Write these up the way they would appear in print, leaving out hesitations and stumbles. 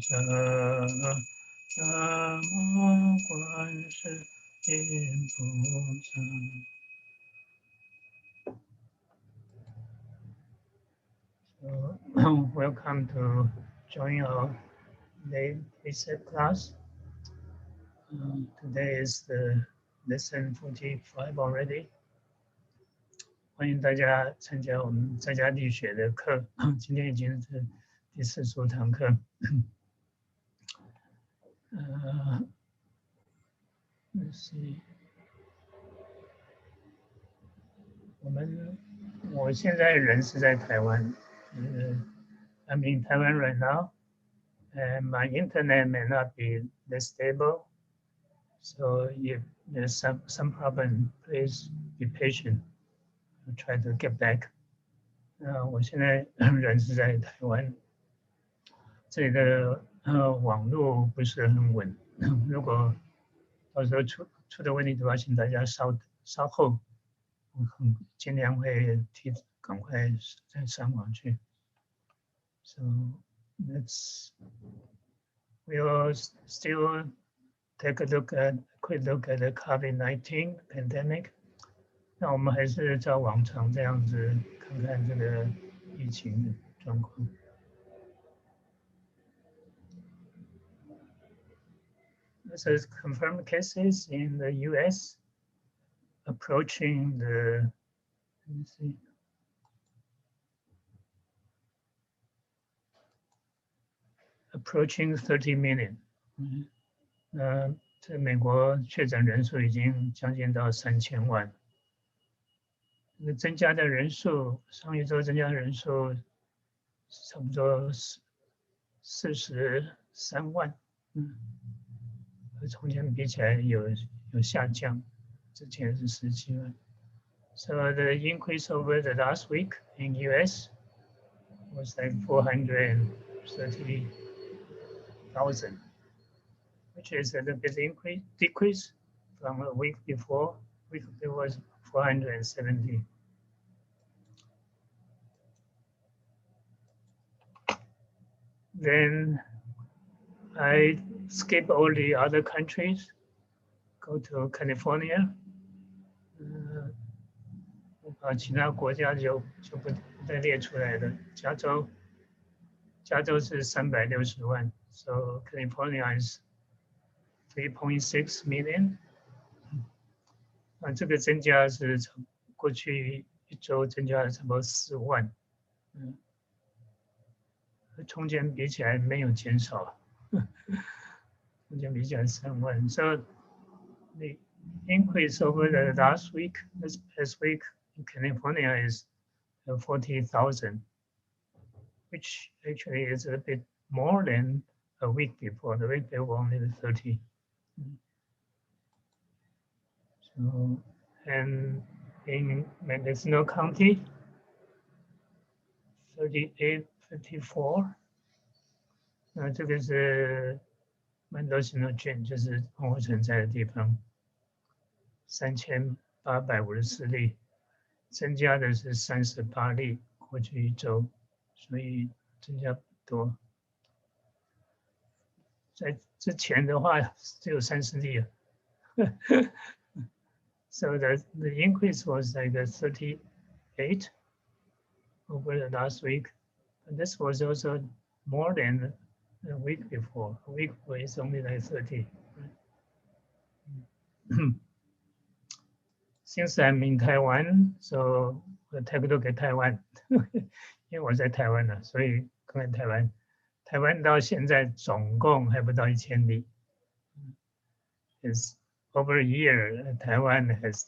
者，南无观世音菩萨。So, welcome to join our day precept class. Today is the lesson 45 already. 欢迎大家参加我们在家力学的课，今天已经是第45堂课。Let's see. 我现在人是在台湾，I'm in Taiwan right now, and my internet may not be that stable. So if there's some problem, please be patient. I'll try to get back. 我现在人是在台湾，这个网络不是很稳。如果到时候出的问题的话，请大家稍后，我尽量会赶快再上网去。So we'll still take a quick look at the COVID-19 pandemic. 那我们还是照往常这样子看看这个疫情的状况。This is confirmed cases in the U.S. approaching the, let me see, approaching 30 million. 在美国确诊人数已经将近到3000万。增加的人数，上一周增加的人数差不多43万，和从前比起来有下降，之前是17万。So the increase over the last week in US was like 430,000, which is a little bit decrease from a week before. Week before was 470. Then I skip all the other countries, go to California. 我把其他国家就不再列出来了。加州是360万 ，so California is 3.6 million. 这个增加是过去一周增加了差不多4万，和从前比起来没有减少，从前比起来3万。So the increase over the last week, this past week in California is 40,000, which actually is a bit more than a week before. The week before only 30. So, and in Mendocino County, 3854. 那这个是Mendocino郡，就是洪火城在的地方，3854例，增加的是38例，过去一周，所以增加不多。在之前的话只有30例了。So the increase was like 38 over the last week, and this was also more than a week before. A week before is only like 30. Since I'm in Taiwan, so we'll take a look at Taiwan. 因为我在台湾了，所以看看台湾。台湾到现在总共还不到1000例。It's over a year, Taiwan has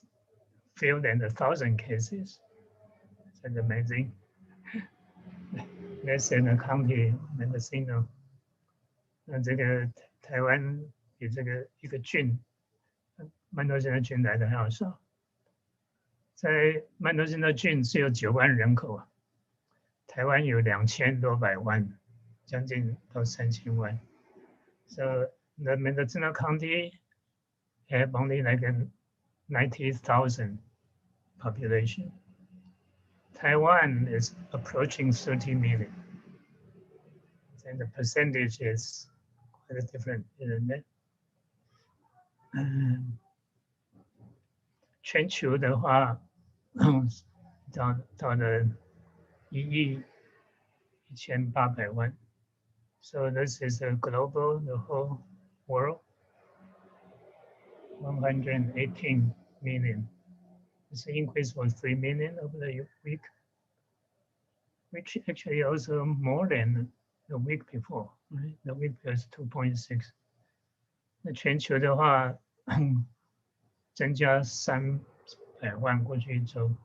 fewer than 1,000 cases. That's amazing. Less than a county, Mendocino. 那这个台湾比这个一个郡，曼多辛的郡来的还要少。在曼多辛的郡只有9万人口啊，台湾有2000多百万，将近到3000万。So the Mendocino County have only like 90,000 population. Taiwan is approaching 30 million. and the percentage is quite different, isn't it? 全球的话，到了1亿1800万。So this is a global, the whole world, 118 million. It's an increase from 3 million over the week, which actually also more than the week before, right? The week was 2.6. 那全球的话，增加300万过去一周，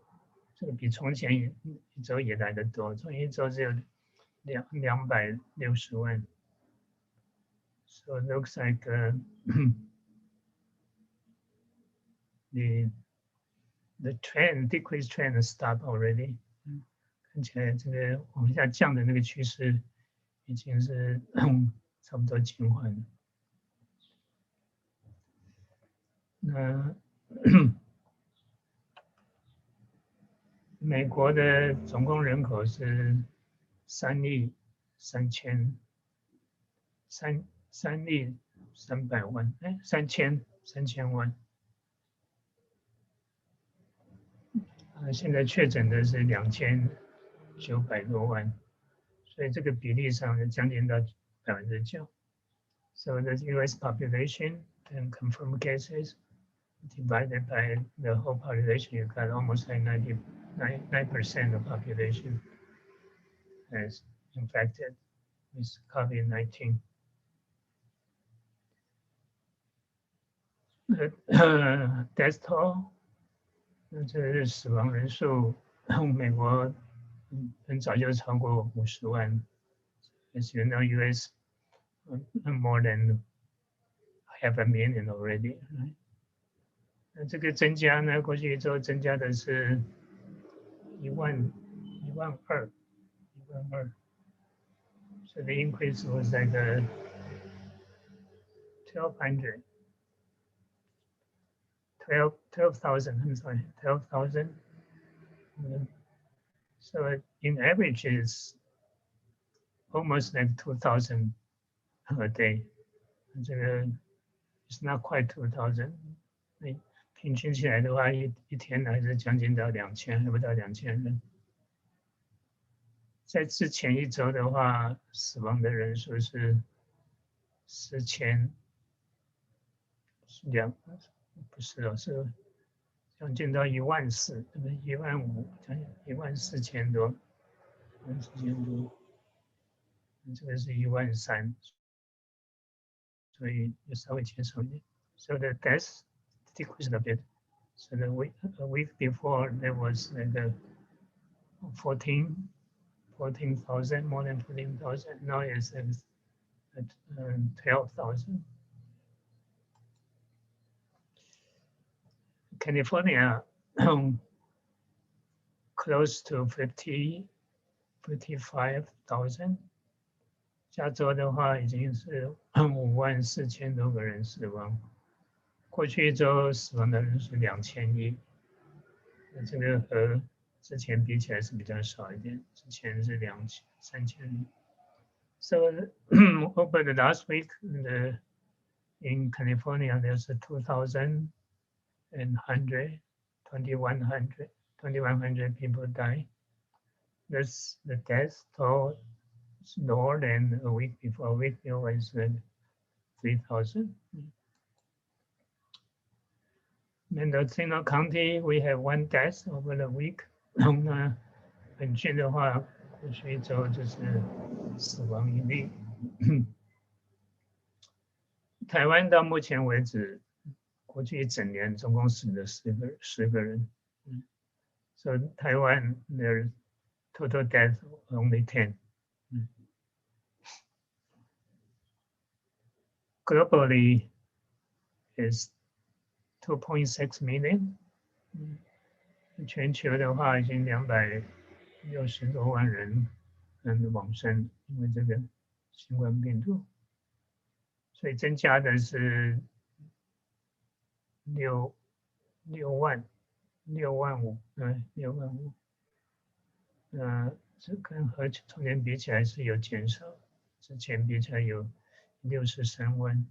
这个比从前一周也来得多，从一周只有260万。So it looks like the trend, decrease trend has stopped already. 看起来这个往下降的那个趋势已经是差不多减缓了。那美国的总共人口是3亿300万，3000万。现在确诊的是2900多万，所以这个比例上将近到9%。So the U.S. population and confirmed cases divided by the whole population, you got almost like 99% of population is infected with COVID-19. The death toll, 那这是死亡人数，美国很早就超过50万。As you know, U.S. more than 500,000 already, right? 那这个增加呢，过去一周增加的是12000。So the increase was like 12,000. I'm sorry, 12,000. So in average is almost like 2,000 a day. 这个 it's not quite 2,000. 平均起来的话，一天还是将近到2000，还不到2000人。在之前一周的话，死亡的人数是4200，不是哦，是将近到14000，对不对？15000，将近14000多，14000多。这个是13000，所以就稍微减少一点。So the deaths decreased a bit. So a week before there was like 14,000, more than 14,000. Now it's at 12,000. California close to 55,000. 加州的话已经是54000多个人死亡，过去一周死亡的人是2100，那这个和之前比起来是比较少一点，之前是2000、3000。So over the last week, in California, there's 2,100 people die. That's the death toll is lower than a week before. A week before was 3,000. In the Mendocino County, we have 1 death over the week. 本郡的话，过去一周就是死亡1例。台湾到目前为止，过去一整年总共死了10个人。So Taiwan, there's total death only 10. Globally, is 2.6 million. 全球的话，已经260多万人往生，因为这个新冠病毒，所以增加的是6万5，这跟和从前比起来是有减少。之前比起来有63万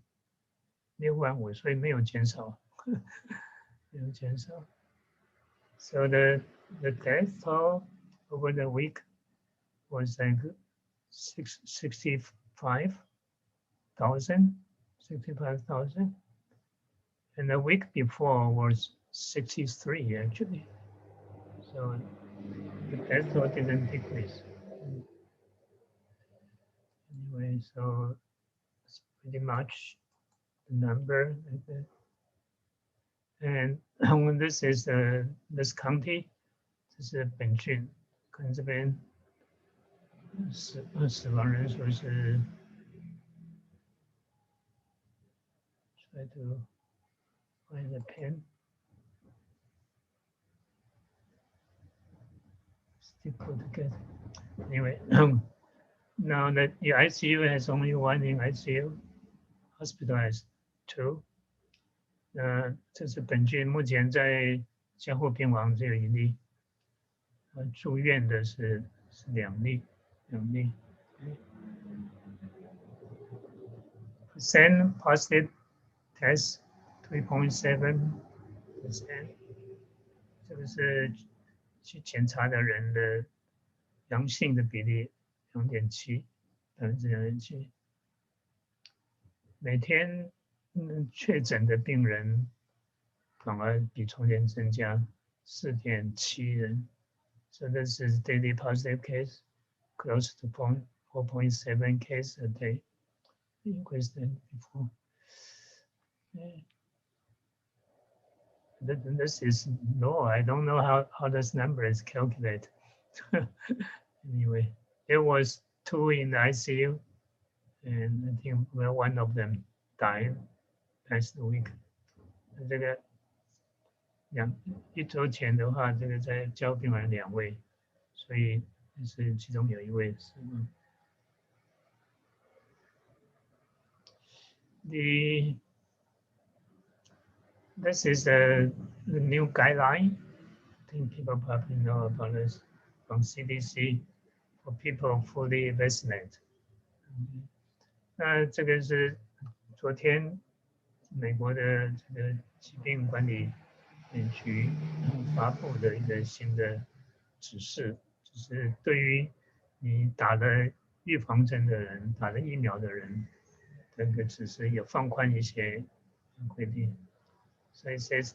，6万5，所以没有减少，没有减少。So the death toll over the week was like 65,000, and the week before was 63 actually. So the death toll didn't decrease. Anyway, so it's pretty much the number. And when this is this county, 这是本郡，看这边死亡人数是 try to find the pen. It's difficult to get. Anyway, now that the ICU has only one in ICU, hospitalized 2. 这是本郡目前在加护病房只有1例，住院的是2例，2例。Percent positive test 3.7%，这个是去检查的人的阳性的比例2.7%，2.7%。每天确诊的病人反而比从前增加4.7人。So this is daily positive case, close to 4.7 case a day, increase than before. This is low. I don't know how this number is calculated. Anyway, there was 2 in the ICU, and I think one of them died last week. 这个1周前的话，这个在加护病房2位，所以是其中有1位死亡。This is the new guideline. I think people probably know about this from CDC for people fully vaccinated. 那这个是昨天美国的这个疾病管理局发布的一个新的指示，就是对于你打了预防针的人、打了疫苗的人，这个指示有放宽一些规定。So it says,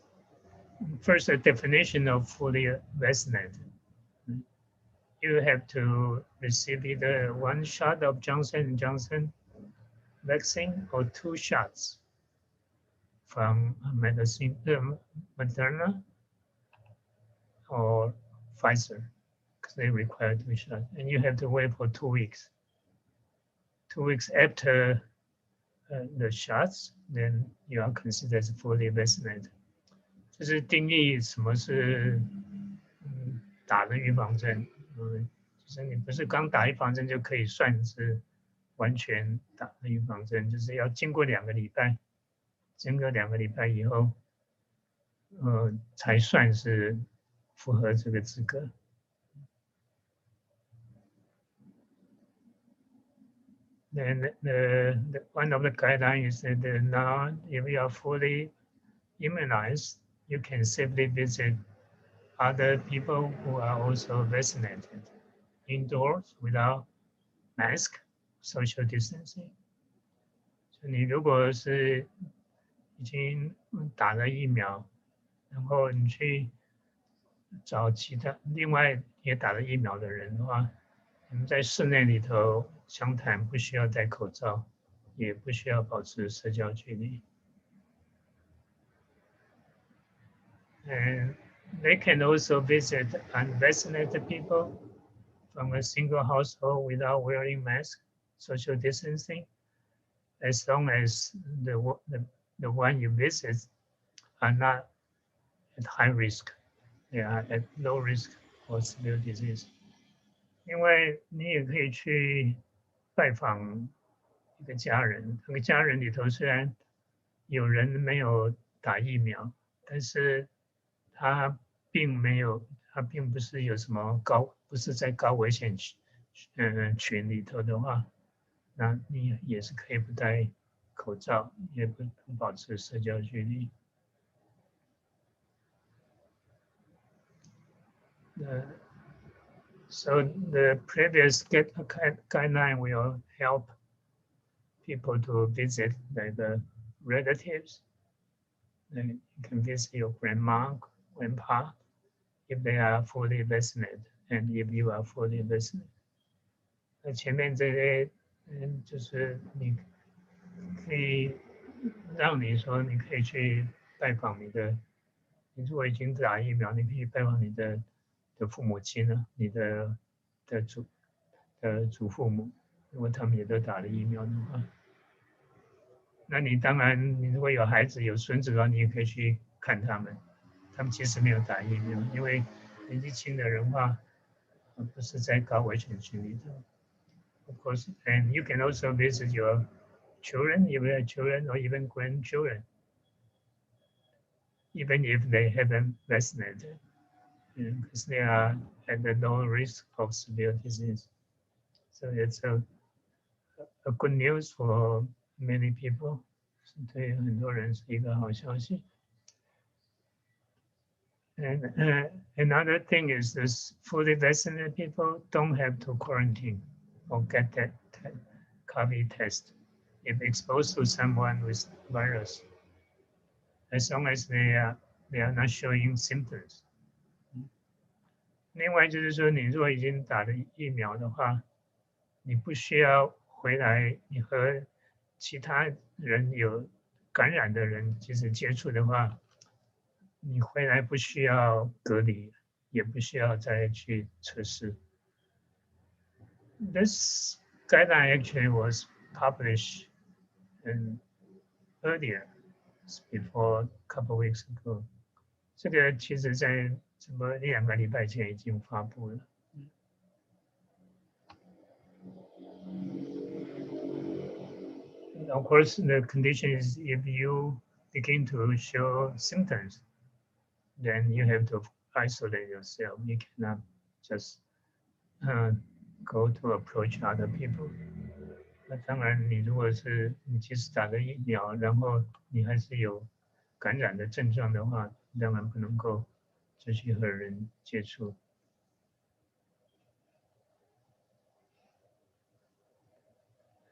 first, a definition of fully vaccinated. You have to receive either 1 shot of Johnson & Johnson vaccine or 2 shots from Moderna or Pfizer, because they require 2 shots, and you have to wait for 2 weeks. 2 weeks after the shots, then you are considered fully vaccinated. 这是定义什么是打了预防针，就是你不是刚打预防针就可以算是完全打了预防针，就是要经过2个礼拜，经过2个礼拜以后，才算是符合这个资格。Then one of the guidelines is that now if you are fully immunized, you can safely visit other people who are also vaccinated indoors without mask, social distancing. 所以你如果是已经打了疫苗，然后你去找其他另外也打了疫苗的人的话，你们在室内里头相谈，不需要戴口罩，也不需要保持社交距离。And they can also visit unvaccinated people from a single household without wearing mask, social distancing, as long as the one you visit are not at high risk, they are at low risk for severe disease. 因为你也可以去拜访一个家人，那个家人里头虽然有人没有打疫苗，但是他并不是有什么不是在高危险群里头的话，那你也是可以不戴口罩，也不保持社交距离。So the previous guideline will help people to visit the relatives. Then you can visit your grandma, grandpa, if they are fully vaccinated, and if you are fully vaccinated. 那前面这些，就是你可以让你说，你可以去拜访你的，你如果已经打疫苗，你可以拜访你的父母亲呢，你的祖父母，如果他们也都打了疫苗的话，那你当然，你如果有孩子有孙子的话，你也可以去看他们，他们其实没有打疫苗，因为年纪轻的人话，不是在高危险群里头。Of course, and you can also visit your children, if they are children or even grandchildren, even if they haven't vaccinated, because they are at the low risk of severe disease. So it's a good news for many people. 对很多人是一个好消息。And another thing is this fully vaccinated people don't have to quarantine or get that COVID test if exposed to someone with virus, as long as they are not showing symptoms. 另外就是说，你如果已经打了疫苗的话，你不需要回来，你和其他人有感染的人即使接触的话，你回来不需要隔离，也不需要再去测试。This guideline actually was published earlier, before a couple of weeks ago. 这个其实在这么1-2个礼拜前已经发布了。Of course, the condition is if you begin to show symptoms, then you have to isolate yourself. You cannot just go to approach other people. 那当然，你如果是你即使打了疫苗，然后你还是有感染的症状的话，当然不能够继续和人接触。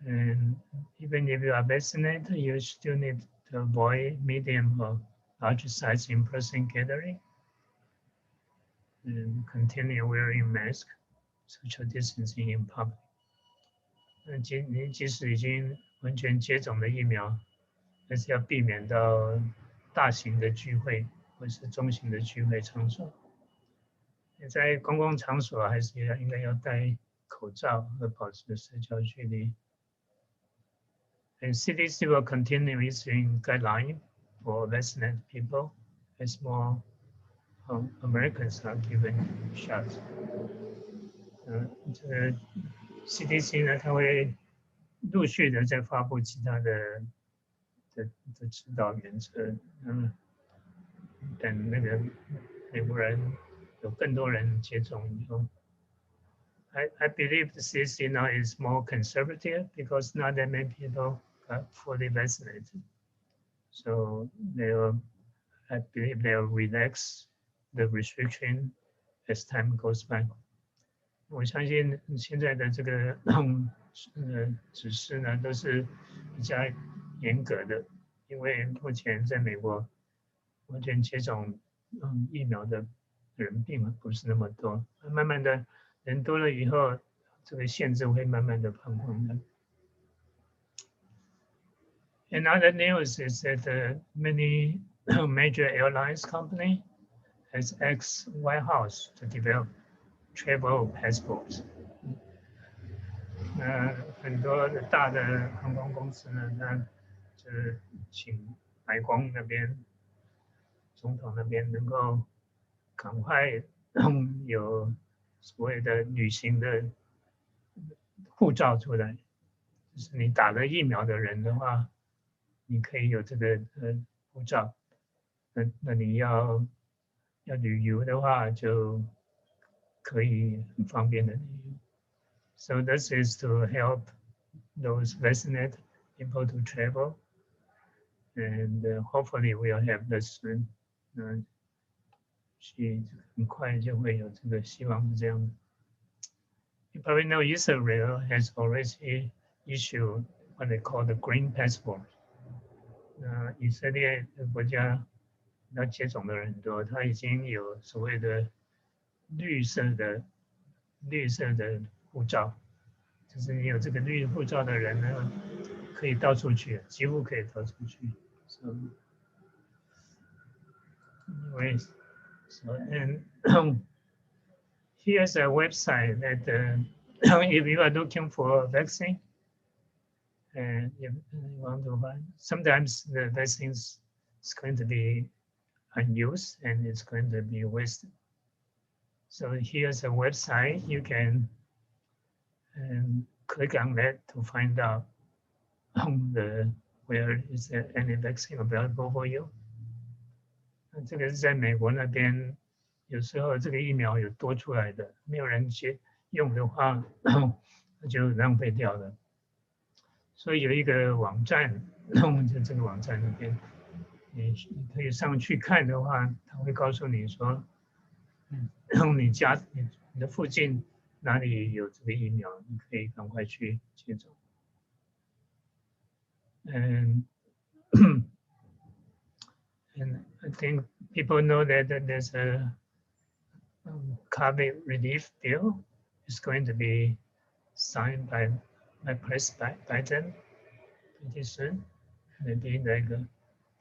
And even if you are vaccinated, you still need to avoid medium or large size in-person gathering and continue wearing mask, social distancing in public. 你即使已经完全接种了疫苗，还是要避免到大型的聚会或是中型的聚会场所。在公共场所还是应该要戴口罩和保持社交距离。And CDC will continue issuing guidelines for vaccinated people as more Americans are given shots. 这个 CDC 呢，它会陆续的再发布其他的指导原则。等那个美国人有更多人接种以后。I believe the CDC now is more conservative because not that many people are fully vaccinated. So I believe they'll relax the restriction as time goes by. 我相信现在的这个指示呢，都是比较严格的，因为目前在美国完全接种疫苗的人并不是那么多，慢慢的人多了以后，这个限制会慢慢的放宽的。Another news is that many major airlines company has asked White House to develop travel passports. 很多大的航空公司呢，它就是请白宫那边、总统那边能够赶快有所谓的旅行的护照出来，就是你打了疫苗的人的话，你可以有这个护照。那你要旅游的话，就可以很方便的旅游。So this is to help those vaccinated people to travel, and hopefully we'll have this soon. 很快就会有这个希望是这样的。You probably know Israel has already issued what they call the green passport. 以色列的国家要接种的人很多，他已经有所谓的绿色的护照，就是你有这个绿护照的人呢，可以到处去，几乎可以到处去。So, anyways, and here's a website that if you are looking for a vaccine, and if you want to buy, sometimes the vaccine is going to be unused and it's going to be wasted. So here's a website you can click on that to find out where is there any vaccine available for you. 这个是在美国那边，有时候这个疫苗有多出来的，没有人用的话，那就浪费掉了。所以有一个网站，就这个网站那边，你可以上去看的话，他会告诉你说，你的附近哪里有这个疫苗，你可以赶快去接种。And I think people know that there's a COVID relief bill is going to be signed by President Biden pretty soon, maybe like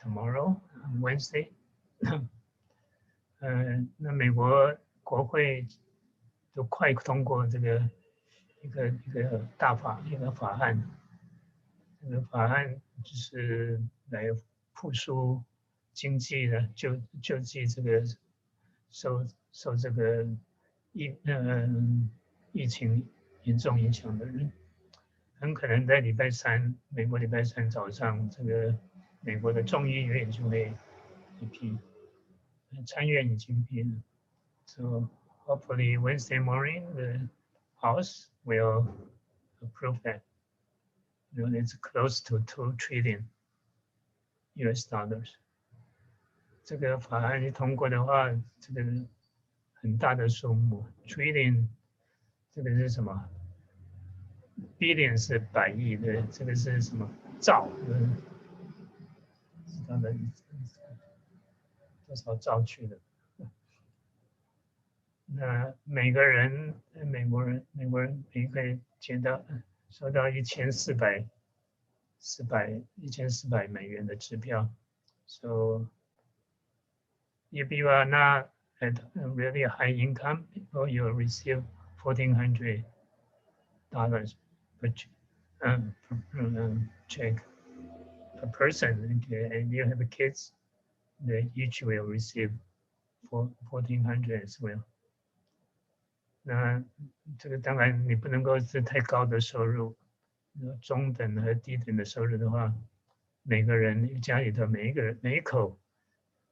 tomorrow, on Wednesday. 那美国国会都快通过这个一个法案，这个法案就是来复苏经济的，救济这个受这个疫情严重影响的人，很可能在美国礼拜三早上，这个美国的众议院就会一批，参院已经批了。So hopefully Wednesday morning the House will approve that. You know, it's close to $2 trillion US dollars. 这个法案一通过的话，这个很大的数目 ，trillion 这个是什么 ？billion 是百亿的，这个是什么兆？知道的多少兆去的？那每个人，美国人每个人收到1400美元的支票。So if you are not at a really high income, you will receive $1,400 per check per person. Okay, and you have kids, they each will receive $1,400 as well. 那这个当然你不能够是太高的收入，中等和低等的收入的话，每个人家里头每一口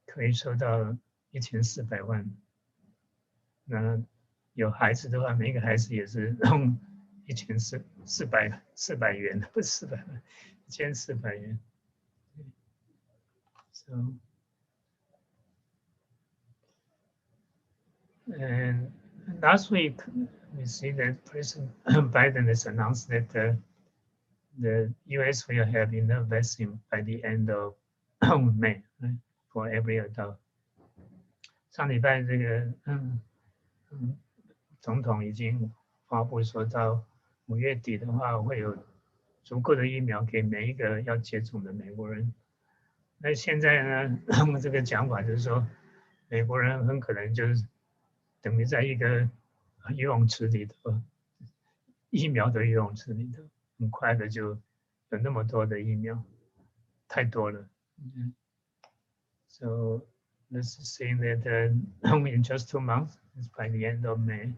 可以收到1400万。那有孩子的话，每一个孩子也是400元，不是400万，1400元。So, and last week we see that President Biden has announced that the U.S. will have enough vaccine by the end of May, right, for every adult. 上礼拜这个总统已经发布说到5月底的话，会有足够的疫苗给每一个要接种的美国人。那现在呢，这个讲法就是说，美国人很可能就是等于在一个游泳池里头，疫苗的游泳池里头，很快的就有那么多的疫苗，太多了。So let's say that in just 2 months, by the end of May,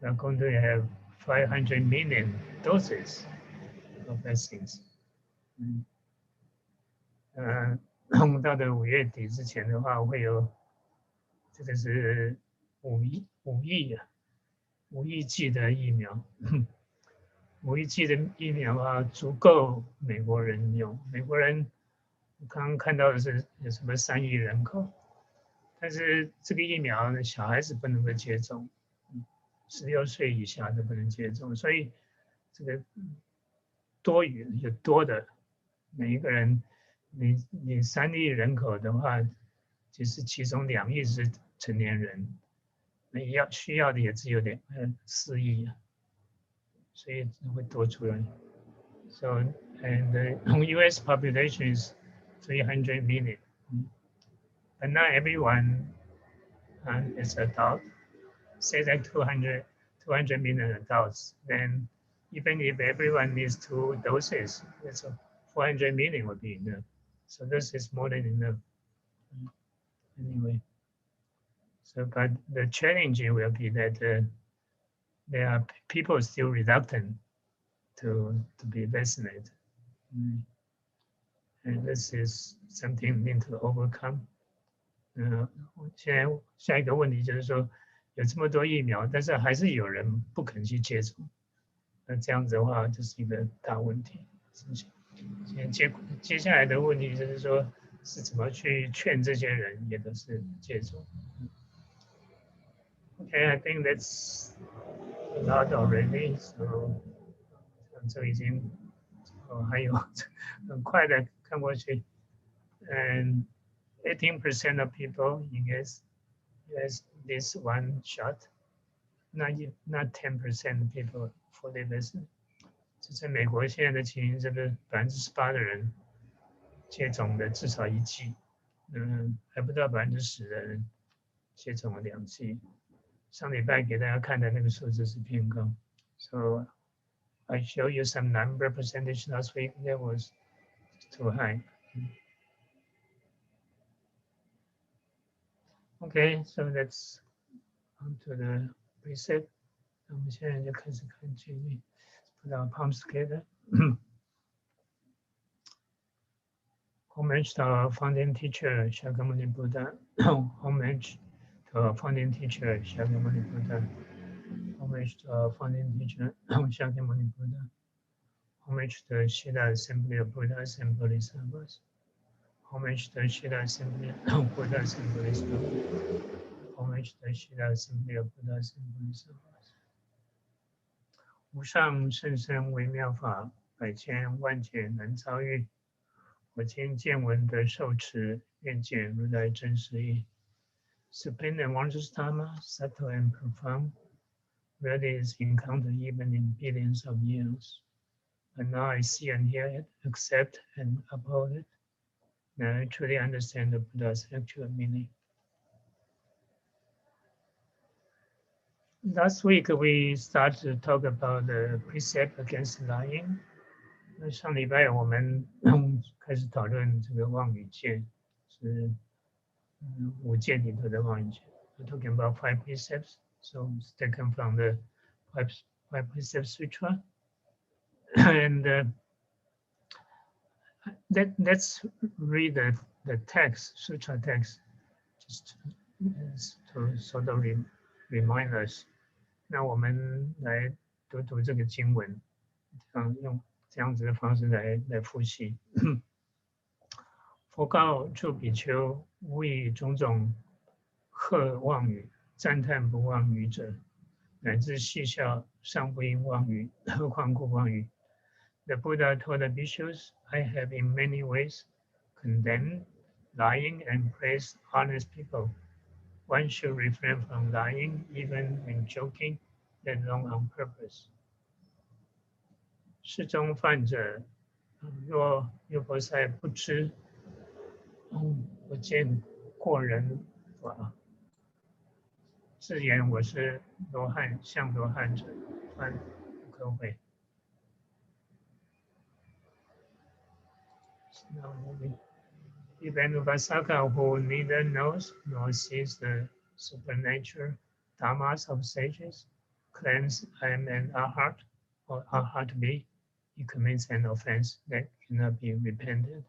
we're going to have 500 million doses of vaccines. 到了5月底之前的话，会有这个是5亿剂的疫苗。5亿剂的疫苗啊，足够美国人用。美国人我刚刚看到的是有什么3亿人口，但是这个疫苗呢，小孩子不能够接种，16岁以下都不能接种，所以这个有多的每一个人，你3亿人口的话，其实其中2亿是成年人，那需要的也只有4亿啊，所以会多出来。So and the U.S. population is 300 million, but not everyone is adult. Say that 200 million adults, then even if everyone needs 2 doses, it's 400 million would be enough. So this is more than enough. Anyway, so but the challenge will be that there are people still reluctant to be vaccinated. And this is something we need to overcome. 现在下一个问题就是说，有这么多疫苗，但是还是有人不肯去接种，那这样子的话就是一个大问题。接下来的问题就是说，是怎么去劝这些人也都是接种。Okay, I think that's a lot already. So 这已经还有很快的看过去，and 18% of people in US this one shot, not 10% of people fully vaccinated. 这在美国现在的情形，这个18%的人接种的至少1剂，还不到10%的人接种了2剂。上礼拜给大家看的那个数字是偏高。So I show you some number percentage last week. That was too high. Okay, so let's on to the precept. 我们现在就开始看经历。Put our palms together. Homage to our founding teacher, Shakyamuni Buddha. Homage to our founding teacher, Shakyamuni Buddha. Homage to our founding teacher, Shakyamuni Buddha. Homage to the Shida Assembly of Buddhas and Bodhisattvas. Homage to the Shida Assembly of Buddhas and Bodhisattvas. Homage to the Shida Assembly of Buddhas and Bodhisattvas. 无上甚深微妙法，百千万劫难遭遇。我今见闻得受持，愿解如来真实义。Supreme and wondrous Dharma, subtle and profound, rarely is encountered even in billions of years. But now I see and hear it, accept and uphold it. Now I truly understand the Buddha's actual meaning. Last week we started to talk about the precept against lying. 那上礼拜我们开始讨论这个妄语戒，是5戒里头的妄语戒。We're talking about 5 precepts, so it's taken from the 5 Precept Sutra. And let's read the text, Sutra text, just to sort of remind us. 那我们来读这个经文，用这样子的方式来复习。佛告诸比丘：无以种种贺妄语，赞叹不妄语者，乃至戏笑尚不应妄语，何况故妄语？ The Buddha told the bhikshus, I have in many ways condemned lying and praised honest people. One should refrain from lying, even when joking, let alone on purpose. 世中犯者，若优婆塞不知，不见过人法，自言我是罗汉，像罗汉者，犯不可悔。Even Vasaka, who neither knows nor sees the supernatural dharmas of sages, claims I am an arhat or arhat be, he commits an offense that cannot be repented.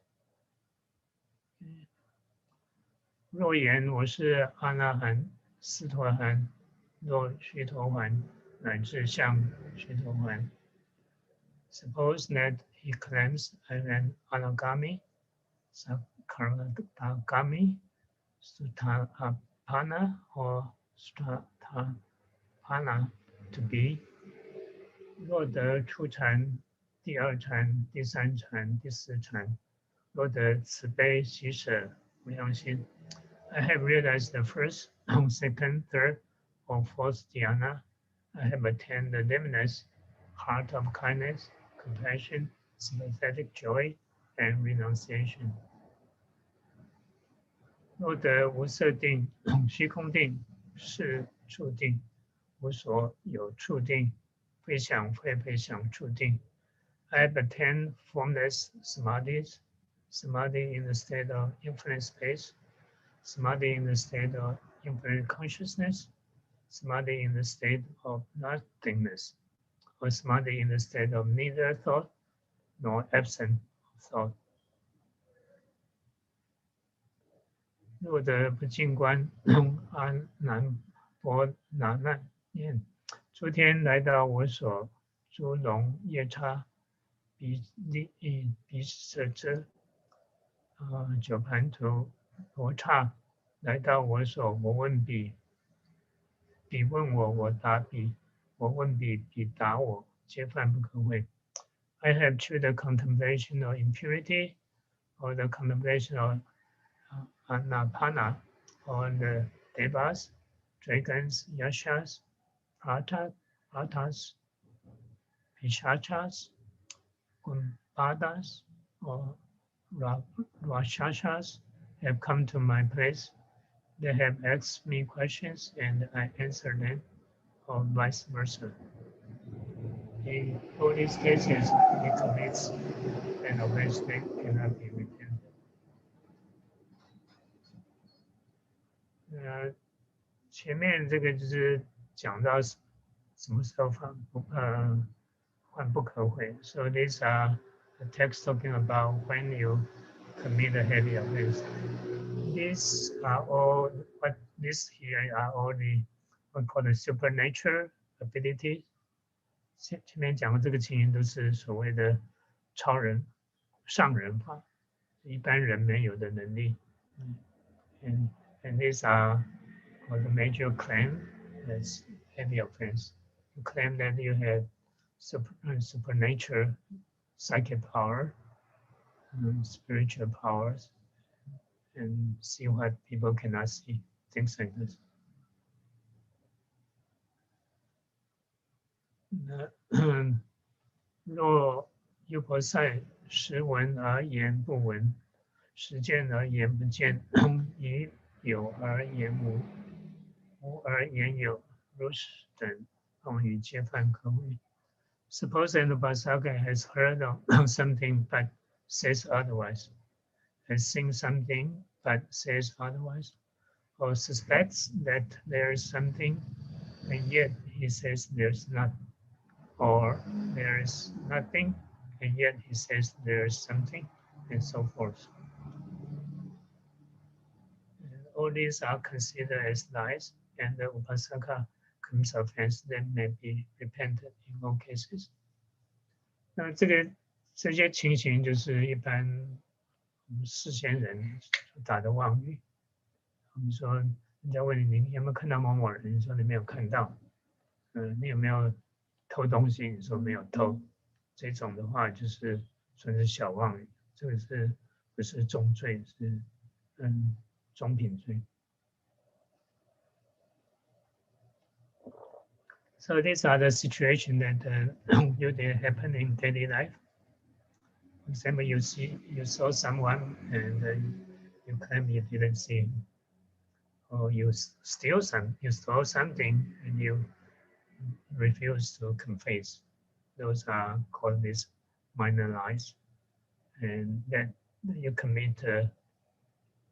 若言我是阿那含、斯陀含、若须陀洹，乃至像须陀洹， Suppose that he claims an anagami, sakaragami, sutapana, or stratapana to be 若得初禅、第二禅、第三禅、第四禅，若得慈悲喜舍无量心。I have realized the first, second, third, or fourth dhyana. I have attained the divineness, heart of kindness, compassion, sympathetic joy, and renunciation. 若得无色定、虚空定、是处定、无所有处定、非想非非想处定。I have attained formless samadhis, samadhi in the state of infinite space, samadhi in the state of infinite consciousness, samadhi in the state of nothingness, or samadhi in the state of neither thought nor absent thought. 若得不净观阿难婆那难念，诸天来到我所，诸龙夜叉比舍遮，九盘荼罗刹来到我所，我问彼，彼问我，我答彼，我问彼，彼答我，皆犯不可悔。I have through the contemplation of impurity, or the contemplation of anapana, or the devas, dragons, yashas, pratas, pishachas, kumpadas, or rakshasas have come to my place. They have asked me questions and I answer them, or vice versa. In all these cases, he commits an offense that cannot be repented. 前面这个就是讲到什么时候犯不可悔。So these are the text talking about when you commit a heavy offense. These are all what these here are all the what called the supernatural abilities. 前面讲的这个情形都是所谓的超人、上人法，一般人没有的能力。And these are the major claim that's heavy offense. You claim that you have supernatural psychic power, spiritual powers, and see what people cannot see, things like this. 若优婆塞实闻而言不闻，实见而言不见，以有而言无，无而言有，如是等妄语皆犯可悔。Suppose an Bodhisattva has heard of something but says otherwise, has seen something but says otherwise, or suspects that there is something and yet he says there's not, or there is nothing and yet he says there is something, and so forth. All these are considered as lies, and the Upasaka commits offense that may be repented in all cases. 那这些情形就是一般世间人打的妄语。我们说，人家问你有没有看到某某人，你说你没有看到。你有没有偷东西？你说没有偷。这种的话就是算是小妄语，这个是不是重罪？是中品罪。So these are the situations that usually happen in daily life. For example, you saw someone and you claim you didn't see him, or you stole something and you refuse to confess. Those are called these minor lies, and then you commit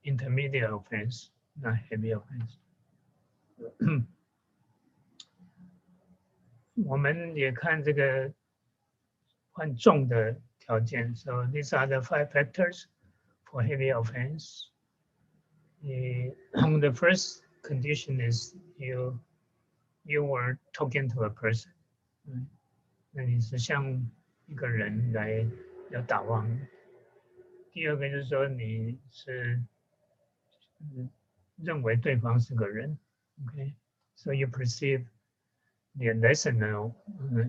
intermediate offense, not heavy offense. 我们也看这个犯重的条件。So these are the 5 factors for heavy offense. The first condition is you were talking to a person. 那你是向一个人来要打妄语。第二个就是说你是认为对方是个人 ，OK， so you perceive the listener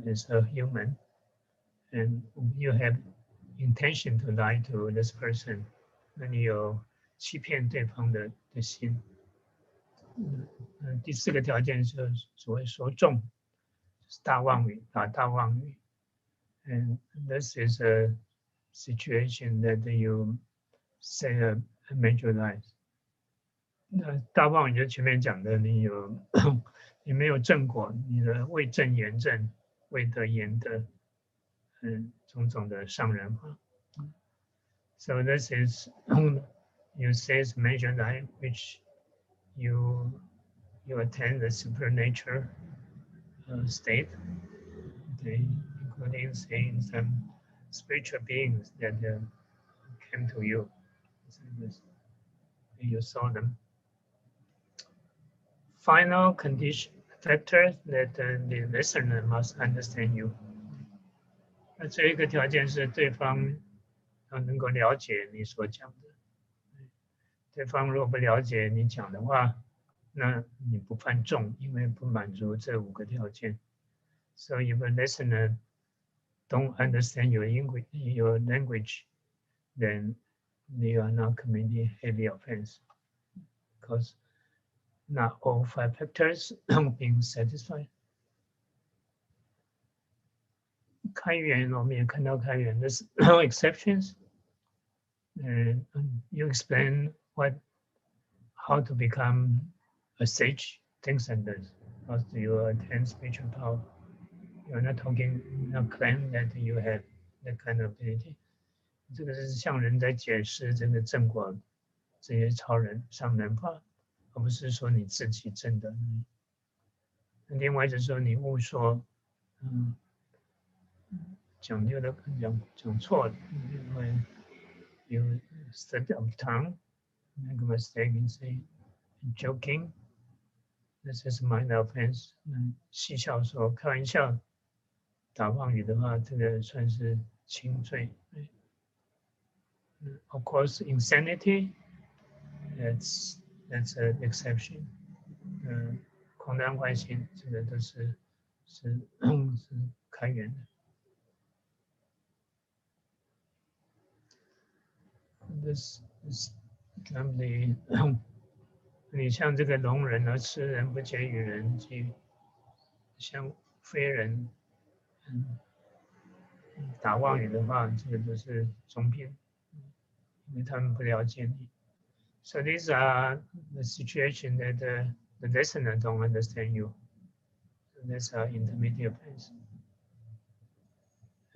is a human, and you have intention to lie to this person， 那你有欺骗对方的心。第四个条件是所谓说中，是大妄语，打大妄语。And this is a situation that you say a major lie。那大妄语就前面讲的，你没有正果，你的未正言正，未得言德，种种的上人法。So this is you say major lie, which you attain the supernature state, okay, including saying some spiritual beings that came to you. So you saw them. Final condition factor that the listener must understand you. 那这一个条件是对方要能够了解你所讲的。对方如果不了解你讲的话，那你不犯众，因为不满足这5个条件。So if a listener don't understand your language, then they are not committing heavy offense, because not all 5 factors being satisfied. 开源我们也看到开源 there's no exceptions, and you explain how to become a sage, things like this, because you attain spiritual power. You're not claim that you have that kind of ability. 这个是向人在解释这个正果，这些超人上人法，而不是说你自己证的。另外就是说你误说，讲究的讲错的，因为 you slip of tongue, make a mistake in saying, joking. This is minor offense. 戏笑说开玩笑，打妄语的话，这个算是轻罪。Of course, insanity, that's an exception. 狂乱坏心，这个都是开源的。This is the 你像这个聋人而痴人不解与人即像非人，打妄语的话，这个都是中品，因为他们不了解你。So these are the situation that the listener don't understand you. So that's our intermediate offense.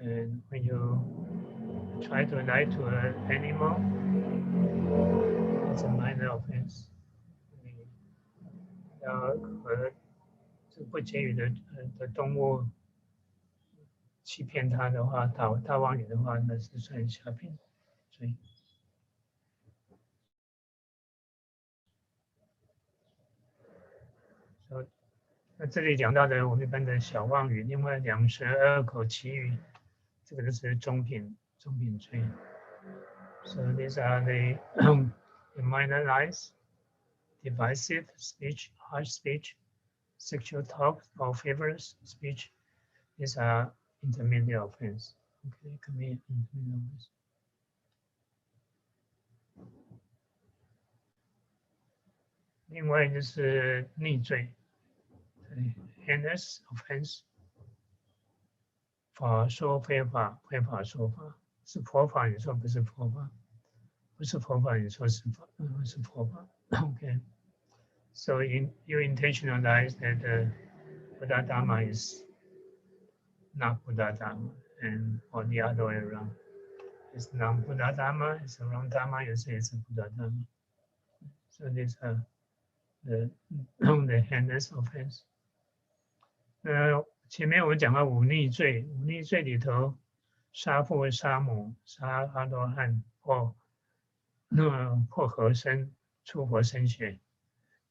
And when you try to lie to an animal, it's a minor offense. 和不解语的动物欺骗他的话，打妄语的话，那是算下品罪。那这里讲到的我们一般的小妄语，另外2舌2口绮语，这个都是中品罪。So these are the minor lies, divisive speech, harsh speech, sexual talk, or frivolous speech. These are intermediate offense. Okay, commit intermediate offense. 另外就是逆罪 ，heinous offense。法说非法，非法说法，是佛法你说不是佛法，不是佛法你说是佛法。Okay, so you intentionalize that Buddha Dharma is not Buddha Dharma, and or the other way around. It's not Buddha Dharma, it's the wrong Dharma, you say it's a Buddha Dharma. So these are the heinous offense. 前面我们讲到忤逆罪，忤逆罪里头，杀父杀母、杀阿罗汉或破和身、出活身血，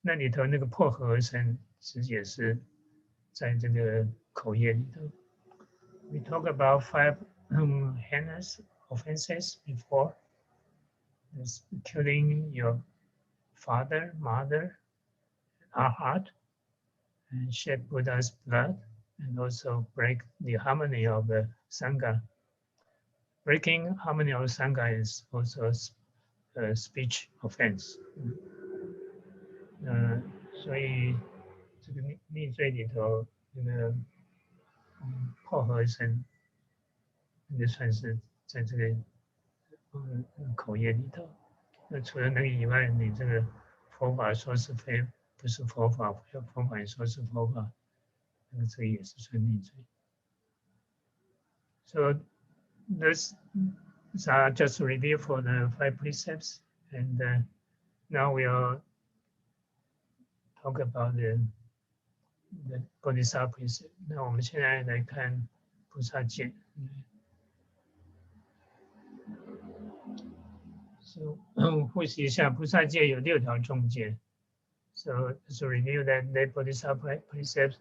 那里头那个破和身，实也是在这个口业里头。We talk about 5 heinous offenses before. There's killing your father, mother, heart, and shed Buddha's blood, and also break the harmony of the Sangha. Breaking harmony of Sangha is also a speech offense. 所以这个逆罪里头，那个破和声，那个算是在这个口业里头。那除了那个以外，你这个佛法说是非，不是佛法；佛法说是佛法，那个这也是算逆罪。So these are just a review for the 5 precepts, and now we'll talk about the Bodhisattva Precept. 那我们现在来看菩萨戒。So 复习一下，菩萨戒有6条重戒。So to review that, the Bodhisattva Precepts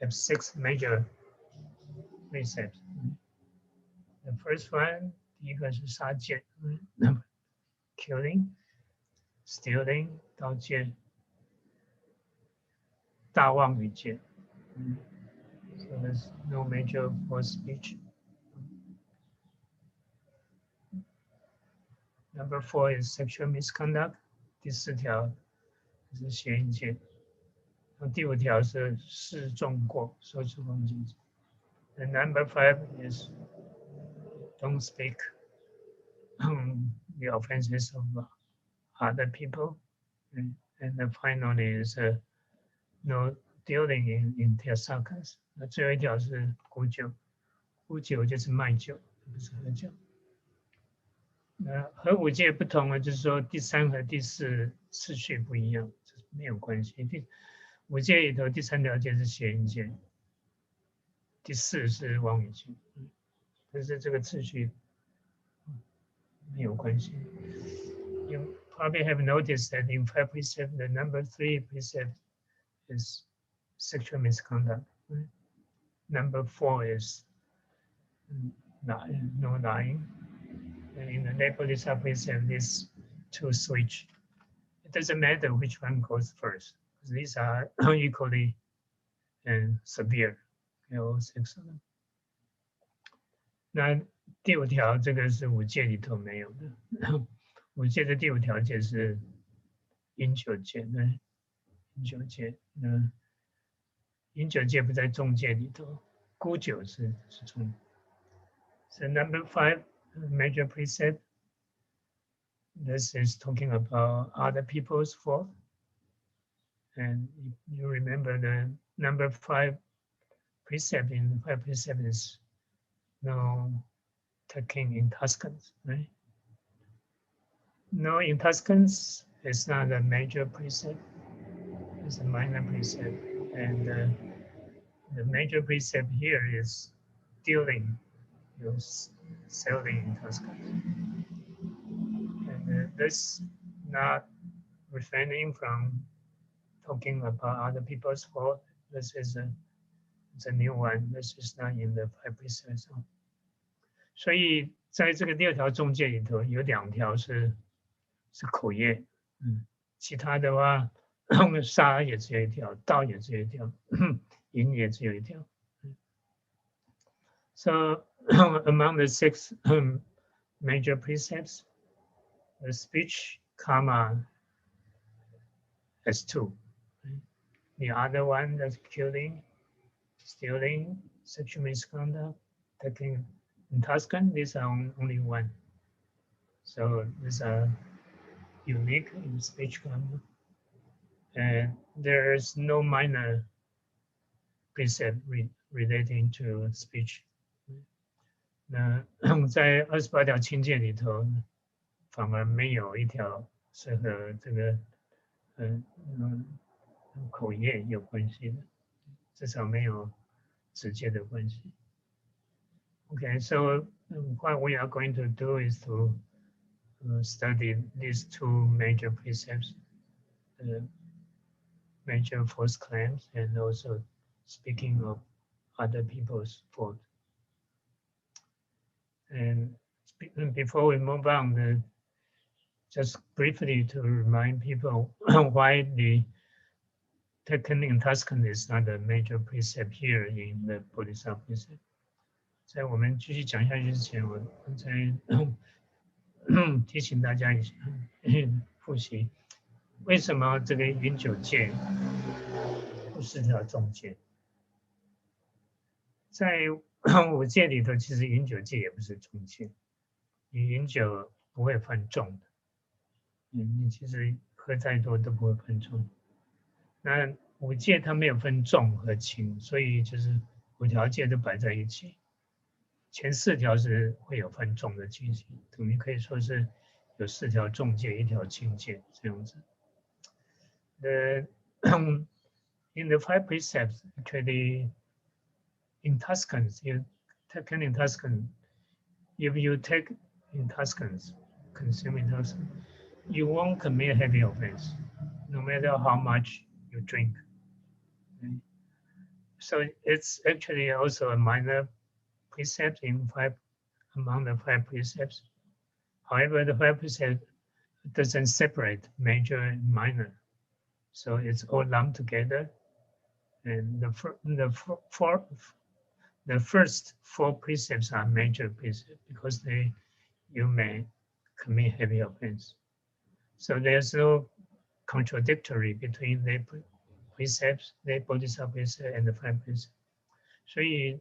have 6 major precepts. The first one, 第一个是杀戒 ，killing, stealing, 盗戒，大妄语戒。So there's no major false speech. Number 4 is sexual misconduct. 第4条是邪淫戒。第5条是示众过，说出恭敬。And number 5 is don't speak the offenses of other people. And then finally is no dealing in their sakas. 那最后一条是沽酒，沽酒就是卖酒，不是喝酒。和5戒不同的就是说第3和第4次序不一样，这没有关系。5戒里头第3条戒是邪淫戒，第4是妄语戒，但是这个次序没有关系。You probably have noticed that in 5 precepts, the number 3 precept is sexual misconduct. Right? Number 4 is no lying. And in the Bodhisattva precept, these 2 switch. It doesn't matter which one goes first. These are equally severe. All 6 of them. 那第5条这个是5戒里头没有的。5戒的第5条戒是饮酒戒，对，饮酒戒。那饮酒戒不在众戒里头，沽酒是众。So number 5, major precept. This is talking about other people's fault. And you remember the number 5 precept in the 5 precept is no taking intoxicants, right? No intoxicants is not a major precept, it's a minor precept. And the major precept here is dealing, selling intoxicants. And this not refraining from talking about other people's fault. This is it's a new one. This is not in the 5 precepts. 所以在这个6条众戒里头，有2条是口业，其他的话，杀也只有1条，盗也只有1条，淫也只有1条。So among the 6 major precepts, the speech karma has 2. The other one, that's killing, stealing, sexual misconduct, taking intoxicant, these are only 1. So these are unique in speech karma. And there is no minor precept relating to speech. 那在28条清戒里头，反而没有1条是和这个口业有关系的，至少没有直接的关系。Okay, so what we are going to do is to study these 2 major precepts, major false claims, and also speaking of other people's fault. And before we move on, just briefly to remind people why the taken in Tuscan is not a major precept here in the Bodhisattva Precept. 在我们继续讲下去之前，我再提醒大家一下，复习为什么这个饮酒戒不是条重戒。在五戒里头，其实饮酒戒也不是重戒，你饮酒不会犯重的，你其实喝再多都不会犯重。那五戒它没有分重和轻，所以就是5条戒都摆在一起。前4条是会有分重的情形，等于可以说是有4条重戒，1条轻戒这样子。In the 5 precepts, actually, in Tuscans, taken in Tuscan, if you take in Tuscans, consume in Tuscan, you won't commit heavy offense, no matter how much you drink. Okay? So it's actually also a minor precept among the 5 precepts. However, the 5 precepts doesn't separate major and minor, so it's all lumped together. And the first 4 precepts are major precepts because you may commit heavy offense. So there's no contradictory between the precepts, the Bodhisattva precept, and the 5 precepts. 所以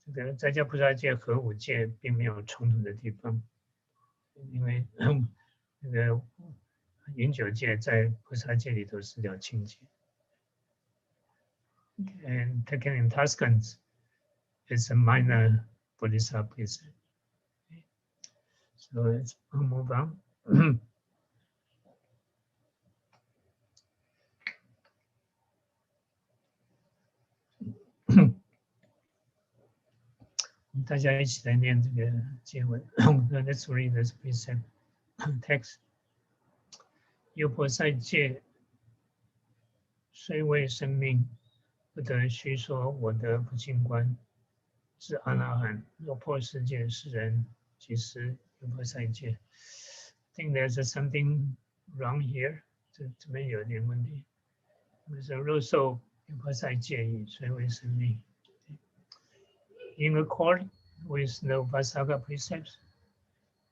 这个在家菩萨戒和5戒并没有冲突的地方，因为那个饮酒戒在菩萨戒里头是条轻戒。And taken in Tuscans, it's a minor Bodhisattva precept. Okay. So let's move on. 大家一起来念这个经文。Let's read this precept text. 优婆塞戒，虽为生命，不得虚说我得不净观。是阿那含，若破世界世人，即是优婆塞戒。I think there's something wrong here. 这边有点问题。就是若受优婆塞戒义，虽为生命。In accord with the Vassaka precepts,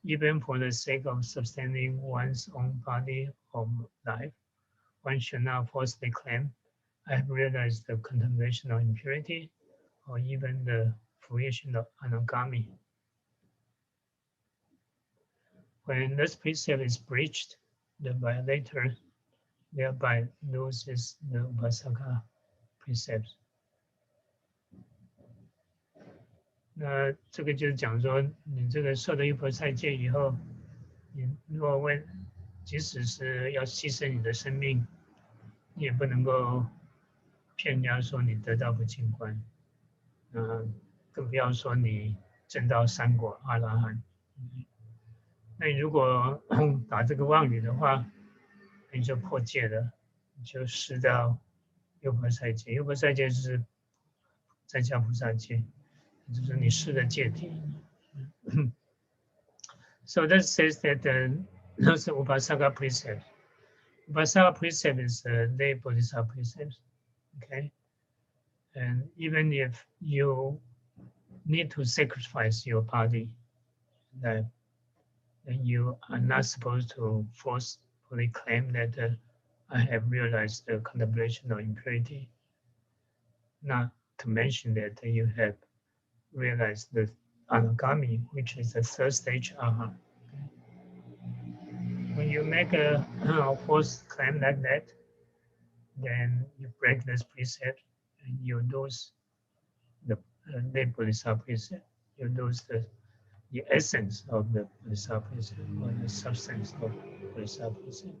even for the sake of sustaining one's own body or life, one should not falsely claim, I have realized the contemplation of impurity, or even the fruition of anagami. When this precept is breached, the violator thereby loses the Vassaka precepts. 那这个就是讲说，你这个受了优婆塞戒以后，你如果即使是要牺牲你的生命，你也不能够骗人家说你得到不净观，更不要说你证到3果阿拉汉。那你如果打这个妄语的话，你就破戒了，你就失到优婆塞戒。优婆塞戒是在家菩萨戒。就是你施的戒体。So that says that those Upasaka precepts. Upasaka precept is lay Bodhisattva precepts. Okay? And even if you need to sacrifice your body, then you are not supposed to forcefully claim that I have realized the contemplation of impurity. Not to mention that you have realize the anagami, which is the 3rd stage aha. When you make a false claim like that, then you break this precept and you lose the Bodhisattva precept. You lose the essence of the Bodhisattva precept or the substance of Bodhisattva precept.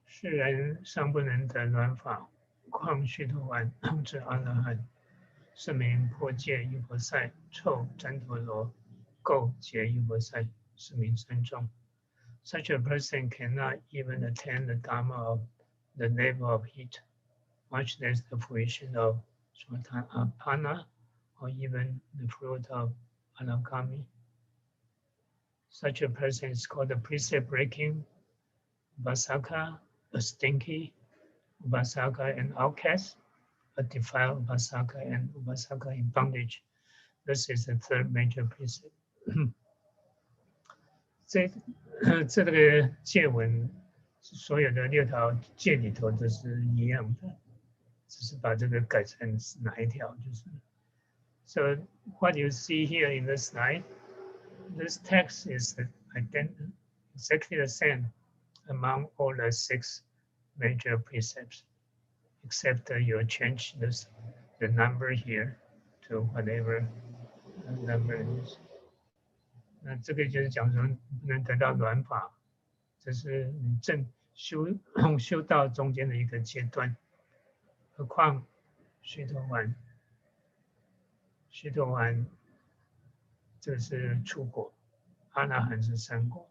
世人尚不能得鸾法，况须陀洹至阿那含，是名破戒优婆塞，臭旃陀罗，垢结优婆塞，是名三众。Such a person cannot even attain the dharma of the level of heat, much less the fruition of sotapanna or even the fruit of anagami. Such a person is called a precept breaking Upasaka, a stinky Upasaka, an outcast, a defiled Upasaka, and Upasaka in bondage. This is the third major precept. 这个戒文，所有的6条戒里头都是一样的，只是把这个改成哪一条就是。So what you see here in the slide, this text is exactly the same among all the 6 major precepts, except you change the number here to whatever number it is. 那这个就是讲说不能得到软法，这是你修道中间的一个阶段。何况须陀洹这是初果，阿那含是3果。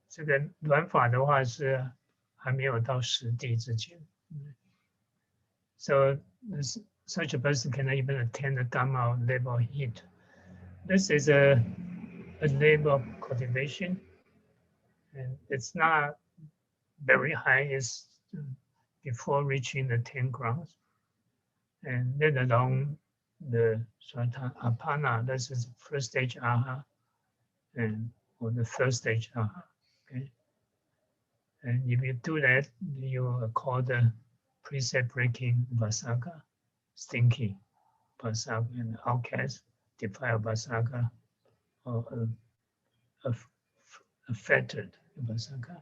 这个软法的话是还没有到实地之前。So such a person cannot even attain the Dhamma level heat. This is a level of cultivation, and it's not very high. It's before reaching the 10 grounds, and let alone the Apana. This is the first stage aha, or the third stage aha. Okay, and if you do that, you are called the precept breaking Upasaka, stinky Upasaka, and outcast, defiled Upasaka, or a fettered Upasaka.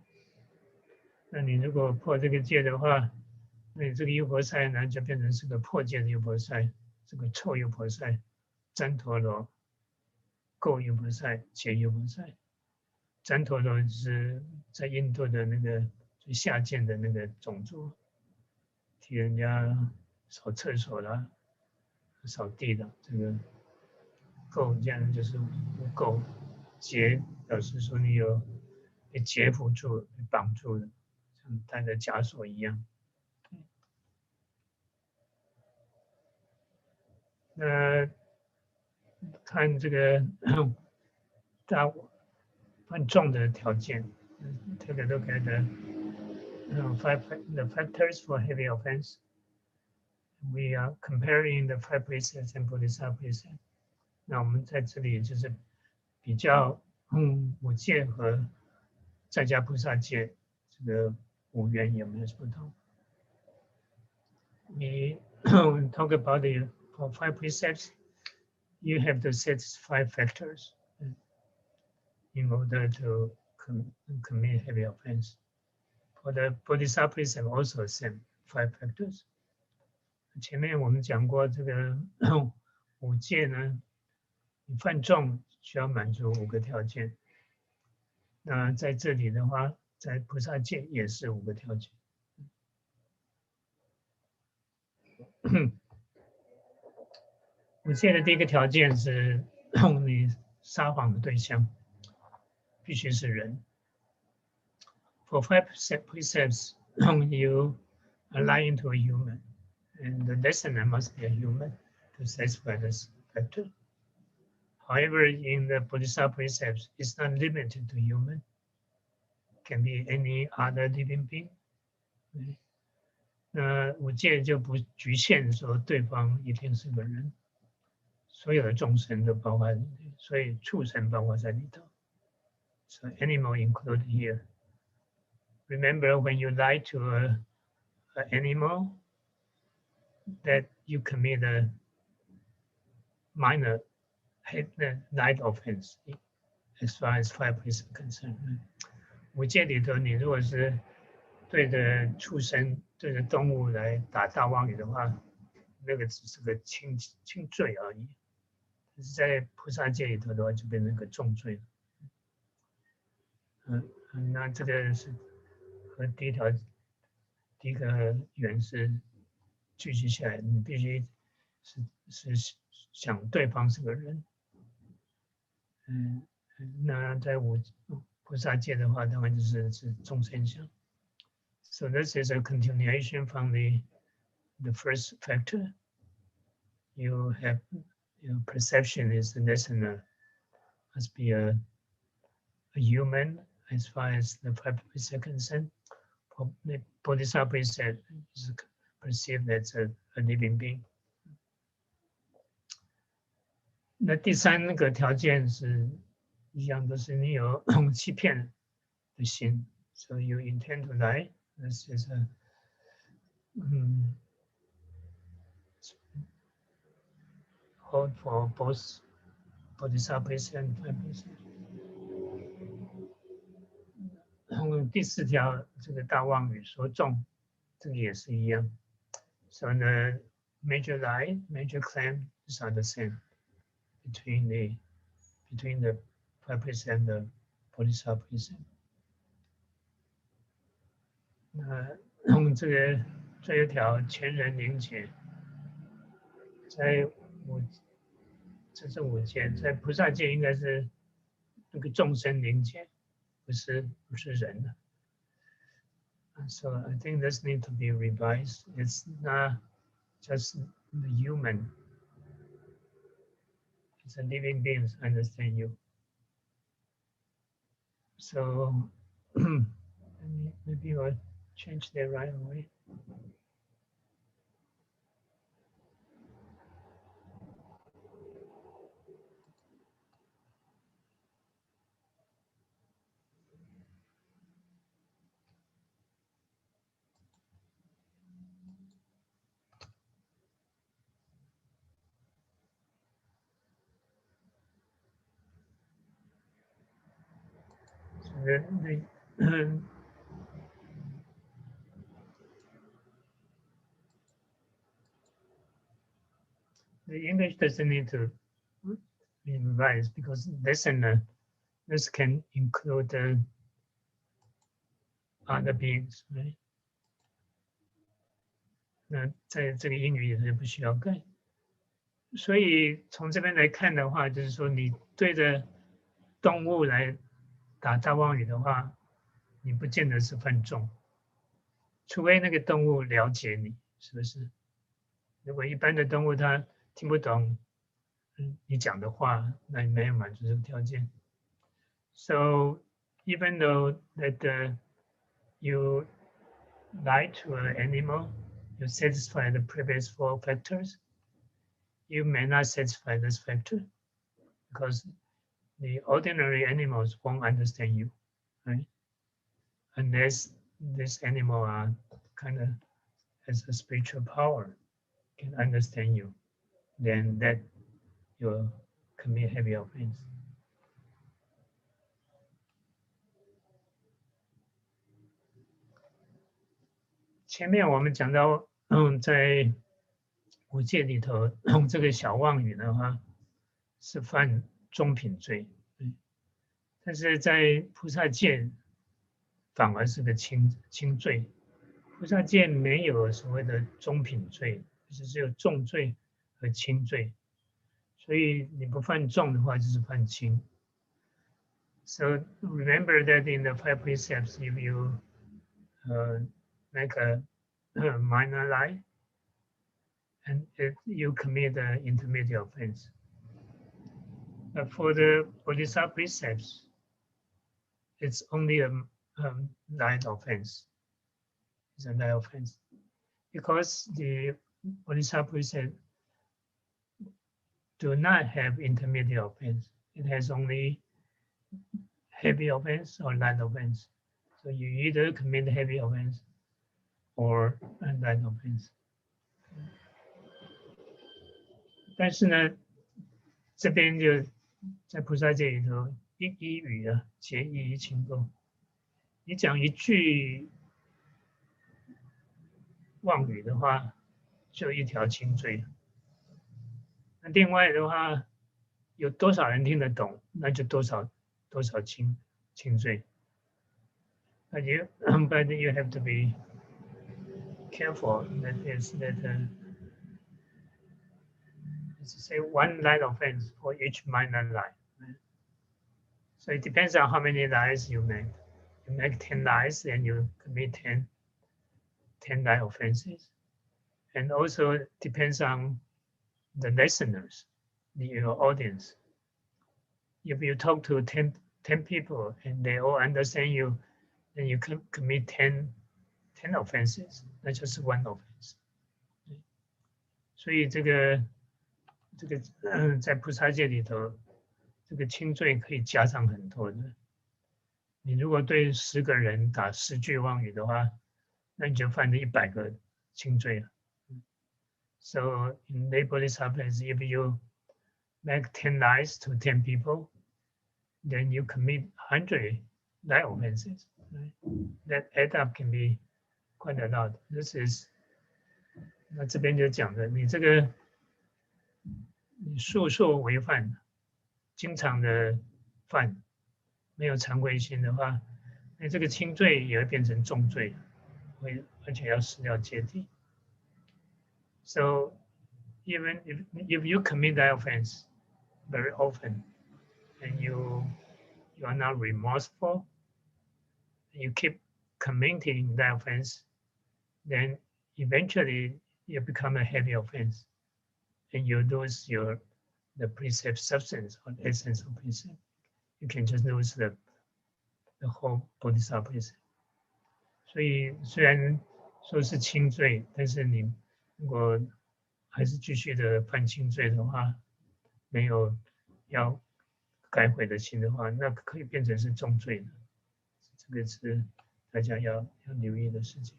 那你如果破这个戒的话，那你这个优婆塞呢就变成是个破戒的优婆塞，这个臭优婆塞、旃陀罗、垢优婆塞、结优婆塞。旃陀罗是在印度的那个最下贱的那个种族，替人家扫厕所啦、扫地的。这个垢这样就是污垢，结表示说你有被结缚住、被绑住的，像戴着枷锁一样。那看这个很重的条件，take a look at the factors for heavy offense. We are comparing the 5 precepts and Bodhisattva precepts. 那我们在这里就是比较5戒和在家菩萨戒这个5缘有没有不同？We talk about the 5 precepts. You have to satisfy factors in order to commit heavy offense. For the Bodhisattva precept, also same 5 factors. 前面我们讲过这个5戒呢，你犯重需要满足5个条件。那在这里的话，在菩萨戒也是5个条件。5戒的第一个条件是你撒谎的对象必须是人。For 5 precepts, you are lying to a human, and the listener must be a human to satisfy this factor. However, in the Bodhisattva precepts, it's not limited to human. It can be any other living being. 5戒就不局限说对方一定是个人，所有的众生都包括在里面，所以畜生包括在里头。So animal included here. Remember when you lie to an animal, that you commit a minor light offense as far as 5 precepts concerned. 5戒里头，你如果是对着畜生、对着动物来打大妄语的话，那个只是个轻罪而已。但是在菩萨戒里头的话，就变成个重罪了。那这个是和第一个缘是聚集起来，你必须是想对方是个人。那在菩萨戒的话，当然是众生相。So this is a continuation from the first factor. you have your perception is the listener must be a human as far as the 5% concerned. The Bodhisattva Precept is perceived as a living being. 那第三个条件是一样，都是你有欺骗的心。So you intend to lie. This is a hold for both Bodhisattva Precept and 5%. 第四条这个大妄语说众，这个也是一样。So the major lie, major claim is are the same between the 5% and the Bodhisattva Precept. 那这个最后一条前人灵解，在这是五界，在菩萨界应该是那个众生灵解，不是人的。So I think this needs to be revised. It's not just the human. It's a living beings understand you. So maybe I'll change that right away. The English doesn't need to be revised because this can include other beings, right? 那在这个英语也是不需要改。所以从这边来看的话，就是说你对着动物来打大妄语的话，你不见得是犯众，除非那个动物了解你，是不是？如果一般的动物它听不懂你讲的话，那你没有满足这个条件。So even though that you lie to an animal, you satisfy the previous 4 factors, you may not satisfy this factor because the ordinary animals won't understand you, right? Unless this animal kind of has a spiritual power, can understand you, then that you'll commit heavy offense. 前面我们讲到，在五戒里头，这个小妄语的话是犯中品罪，但是在菩萨戒反而是个轻罪。菩萨戒没有所谓的中品罪，只有重罪和轻罪，所以你不犯重的话就是犯轻。So remember that in the 5 precepts, if you make a minor lie, and you commit an intermediate offense. But for the Bodhisattva precepts, it's only a light offense. It's a light offense. Because the Bodhisattva precepts do not have intermediate offense. It has only heavy offense or light offense. So you either commit heavy offense or a light offense. 但是呢，这边就在菩萨戒里头，一语皆一轻垢。你讲一句妄语的话，就一条轻罪。那另外的话，有多少人听得懂，那就多少轻罪。But you have to be careful. That is that. Say one light offense for each minor lie. So it depends on how many lies you make. You make 10 lies, then you commit 10 light offenses. And also depends on the listeners, your audience. If you talk to 10 people and they all understand you, then you can commit 10 offenses, not just one offense. 所以这个在菩萨戒里头，这个轻罪可以加上很多的。你如果对10个人打10句妄语的话，那你就犯了100个轻罪了。So in the Bodhisattva, if you make 10 lies to 10 people, then you commit 100 lie offenses. Right? That add up can be quite a lot. This is 那这边就讲的，你这个你数违犯，经常的犯，没有惭愧心的话，那这个轻罪也会变成重罪，而且要失掉戒体。So even if you commit that offense very often and you are not remorseful, and you keep committing that offense, then eventually you become a heavy offense and you lose the precept substance or essence of precept. You can just lose the whole Bodhisattva precept. 所以虽然说是轻罪，但是你如果还是继续的犯轻罪的话，没有要改悔的心的话，那可以变成是重罪的。这个是大家要留意的事情。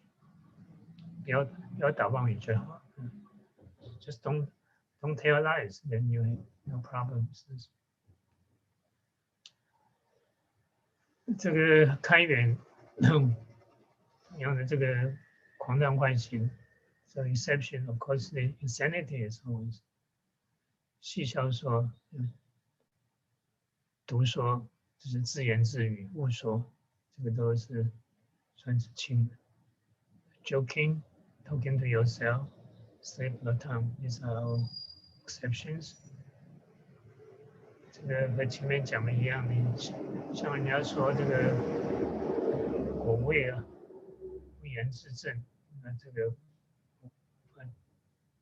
不要打妄语就好。Just don't tell lies, then you have no problems. 这个开源一样的这个狂乱坏心 ，so exception of course the insanity is always 戏笑说、独说，就是自言自语、误说，这个都是算是轻的。Joking, talking to yourself, slip of the tongue, these are all exceptions. 这个和前面讲的一样，你像人家说这个果位啊，不言自证，那这个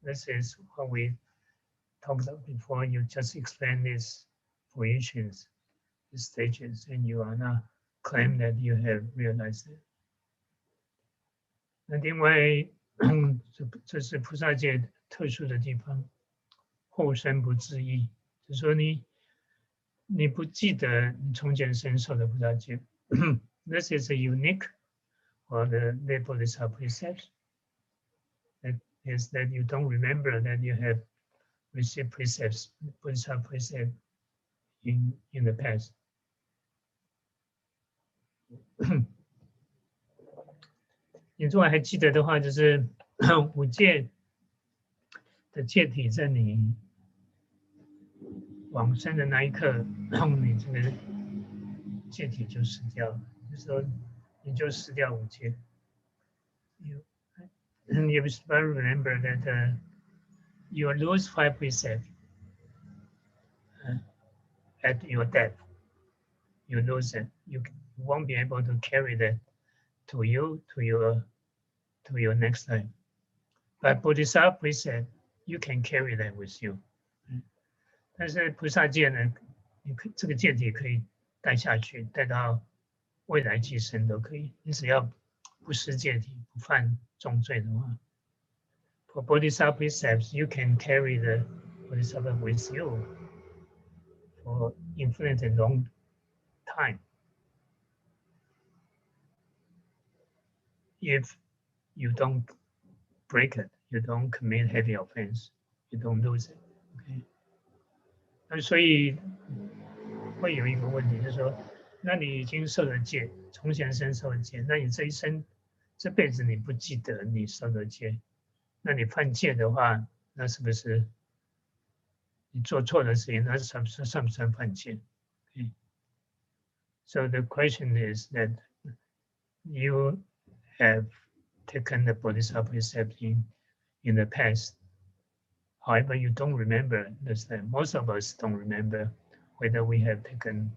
this is what we talked about before. You just explain these fruitions, these stages, and you are not claim that you have realized it. 那另外，这是菩萨戒特殊的地方，后生不自意，就是说你不记得你从前生受的菩萨戒。This is a unique for the Bodhisattva Precepts. That is that you don't remember that you have received precepts, Bodhisattva Precept in the past. 你如果还记得的话，就是5戒的戒体在你往生的那一刻，你这个戒体就失掉了，就是说你就失掉5戒。You remember that you lose 5 precepts at your death. You lose it. You won't be able to carry that to your next life. But Bodhisattva Precept, you can carry that with you. 但是菩萨戒呢，这个戒体可以带下去，带到未来几生都可以。你只要不失戒体，不犯重罪的话 ，for Bodhisattva Precepts, you can carry the Bodhisattva with you for infinite and long time. If you don't break it, you don't commit heavy offense, you don't lose it. Okay. 那所以会有一个问题，就是说，那你已经受了戒，从前生受了戒，那你这辈子你不记得你受了戒，那你犯戒的话，那是不是你做错的事情？那算不算犯戒？ Okay. So the question is that you have taken the Bodhisattva Precept in the past. However, you don't remember this time. Most of us don't remember whether we have taken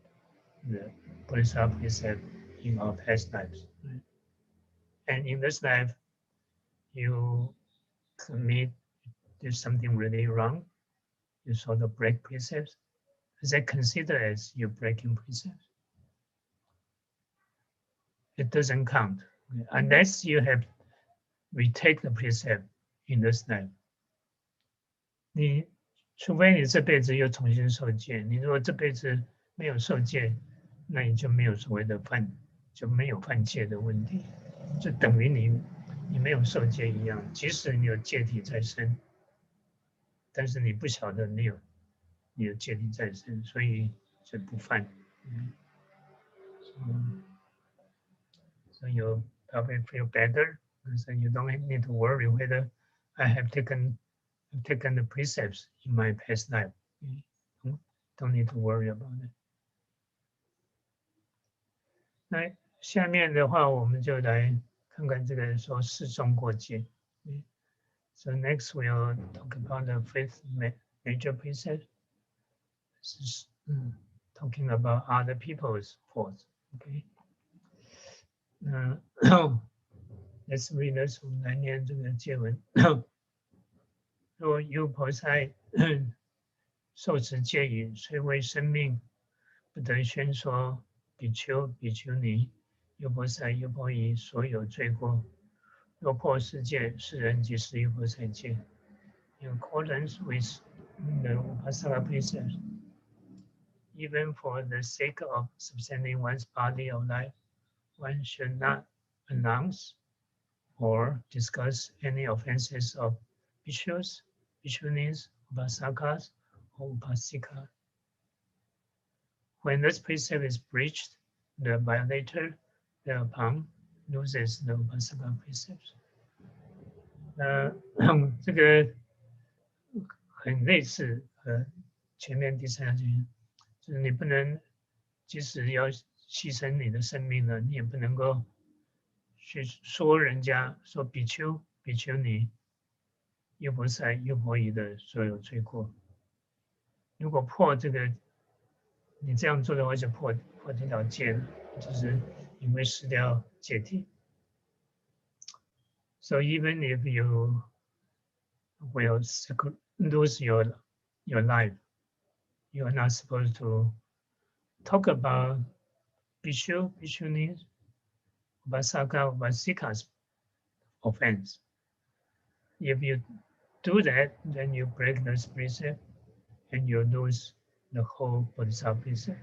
the Bodhisattva Precept in our past lives. Right? And in this life, you did something really wrong, you sort of break precepts, is that considered as you breaking precepts? It doesn't count unless you have retake the precept in this life. 你除非你这辈子又重新受戒，你如果这辈子没有受戒，那你就没有所谓的就没有犯戒的问题，就等于你没有受戒一样。即使你有戒体在身，但是你不晓得你有戒体在身，所以就不犯。So you probably feel better, so you don't need to worry whether I have taken the precepts in my past life. Don't need to worry about it. 那下面的话，我们就来看看这个说世众过戒。So next we'll talk about the fifth major precept. This is talking about other people's faults. Okay. Let's read this. 我们来念这个戒文。若有菩萨受持戒语，虽为生命，不得宣说比丘、比丘尼、优婆塞、优婆夷所有罪过。若破世戒，世人即是优婆塞戒。In accordance with the Bodhisattva Precepts, even for the sake of sustaining one's body of life, one should not announce or discuss any offenses of bhikshus, bhikshunis, upasakas, or upasika. When this precept is breached, the violator thereupon loses the Bodhisattva Precepts. 这个很类似前面第三句，就是你不能，即使要牺牲你的生命了，你也不能够去说人家说比丘、比丘尼、优婆塞、优婆夷的所有罪过。如果破这个，你这样做的话，就破这条戒了，就是你会失掉戒体。So even if you will lose your life, you are not supposed to talk about bhikshu, bhikshunis, upasaka, upasika's offense. If you do that, then you break this precept and you lose the whole Bodhisattva Precept.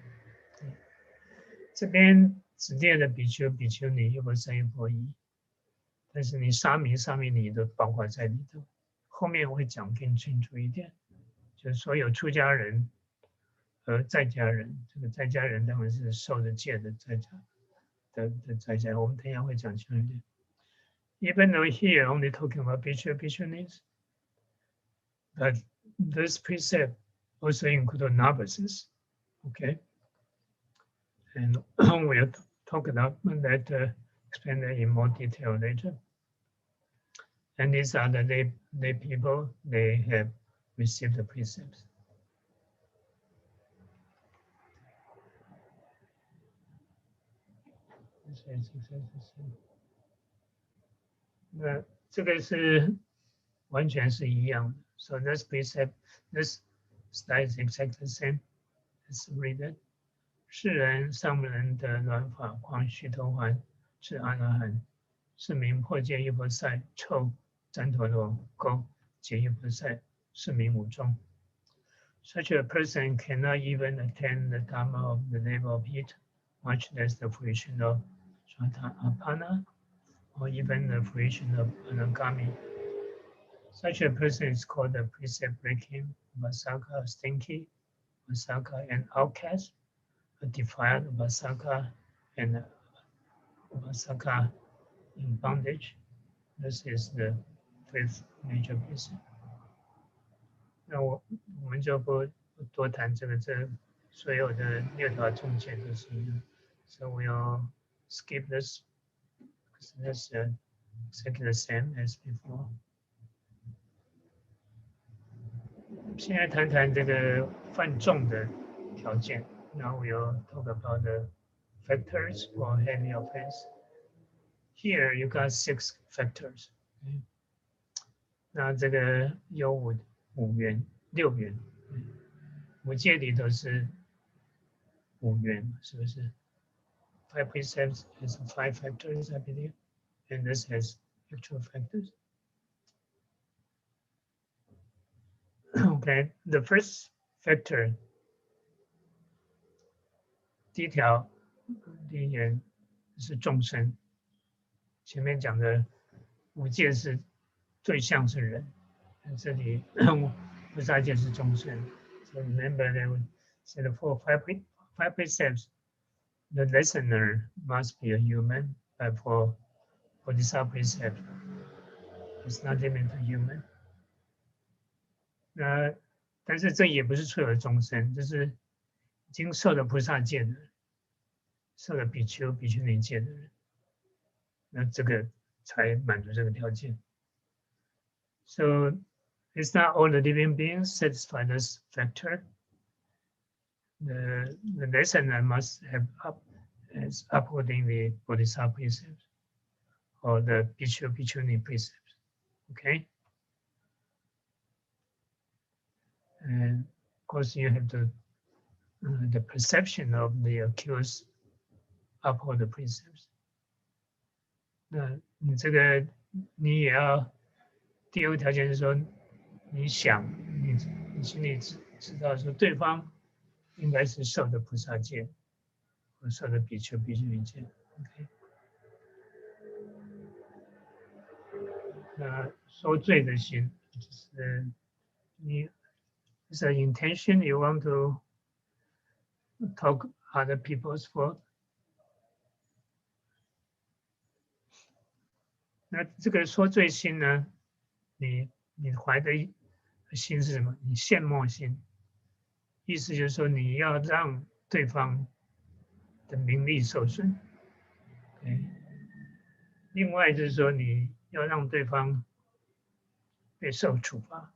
这边指定的比丘、比丘尼、优婆塞、优婆夷，但是你沙弥尼都包括在里头。后面我会讲更清楚一点，就是所有出家人和在家人，这个在家人当然是受着戒的在家的在家，我们等一下会讲清楚一点。Even though here only talking about bhikshu, bhikshunis, but this precept also includes novices, okay? And we'll talk about that, explain that in more detail later. And these are the lay people, they have received the precepts. 那这个是完全是一样的。So this precept, this style is exactly the same. Let's read it. 世人上不能得鸾法，况须陀洹是阿罗汉，是名破戒优婆塞，臭旃陀罗垢解优婆塞，是名五众。Such a person cannot even attain the Dharma of the level of heat, much less the fruition of Svatapana, or even the fruition of Anagami. Such a person is called a precept breaking, Upasaka, stinky, Upasaka, and outcast, a defiled Upasaka, and Upasaka in bondage. This is the fifth major precept. 那我们就不多谈这所有的六条重戒都是一样。So we'll skip this because that's exactly the same as before. 现在谈谈这个犯重的条件。Now we'll talk about the factors for heavy offense. Here you got 6 factors. Okay? 那这个有6缘。五戒里头是五缘，是不是 ？Five precepts has 5 factors, I believe, and this has actual factors. Okay, the first factor, 第一缘是众生。前面讲的五戒是对象是人，这里菩萨戒是众生。So remember that we said for five precepts, the listener must be a human, but for Bodhisattva Precept, it's not limited to human. 但是这也不是所有的众生，就是已经受了菩萨戒的人，受了比丘、比丘尼戒的人，那这个才满足这个条件。So it's not all the living beings satisfy this factor. The listener must have upholding the Bodhisattva precepts or the Bhikkhu-Bhikkhuni precepts. Okay? And of course, you have the perception of the accused uphold the precepts. 那你这个你也要第二个条件是说，你想你心里知道说对方应该是受的菩萨戒，或受的比丘、比丘尼戒。OK。那受罪的心就是你。Is an intention you want to talk other people's fault? 那这个说罪心呢？你怀的心是什么？你羡慕心，意思就是说你要让对方的名利受损。Okay? 另外就是说你要让对方被受处罚。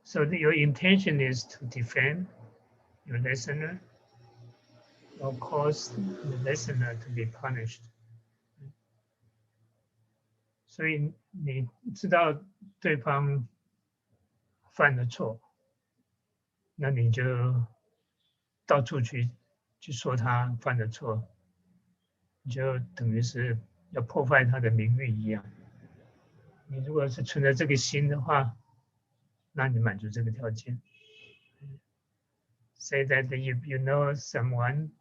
So your intention is to defend your listener or cause the listener to be punished. 所以你知道对方犯了错，那你就到处去说他犯了错，你就等于是要破坏他的名誉一样。你如果是存着这个心的话，那你满足这个条件。Say that if you know someone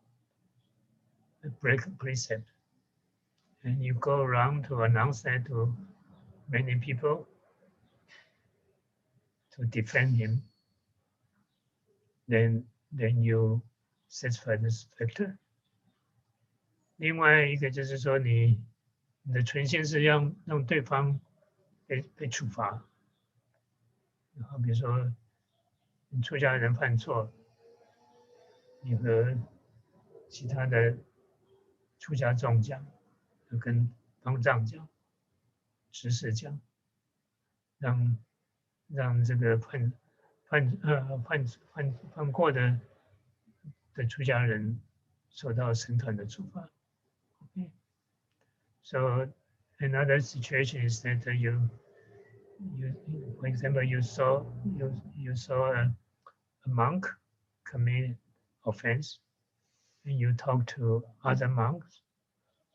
break a precept, and you go around to announce that to many people to defend him, then you satisfy this factor. 另外一个就是说你的存心是让对方被处罚。好，比如说你出家人犯错，你和其他的出家众讲，跟方丈讲，执事讲，让这个犯过的出家人受到僧团的处罚。Okay. So another situation is that for example, you saw a monk commit offense, and you talk to other monks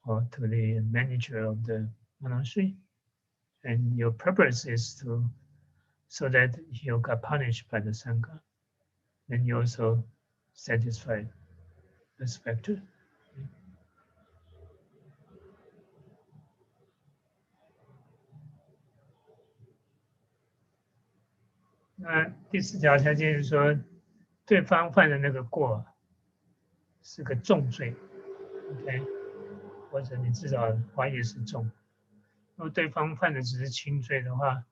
or to the manager of the monastery, and your purpose is so that he'll get punished by the Sangha. Then you also satisfy this factor. 那第四条条件就是说，对方犯的那个过是个重罪 ，OK， 或者你至少怀疑是重。如果对方犯的只是轻罪的话，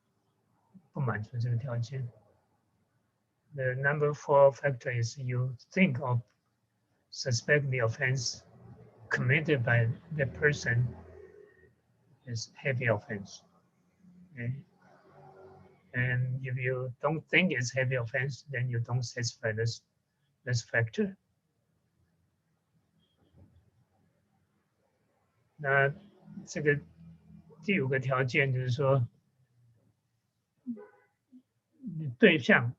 不满足这个条件。The number 4 factor is you think or suspect the offense committed by the person is heavy offense. Okay? And if you don't think it's heavy offense, then you don't satisfy this factor. 那这个第5个条件就是说，对象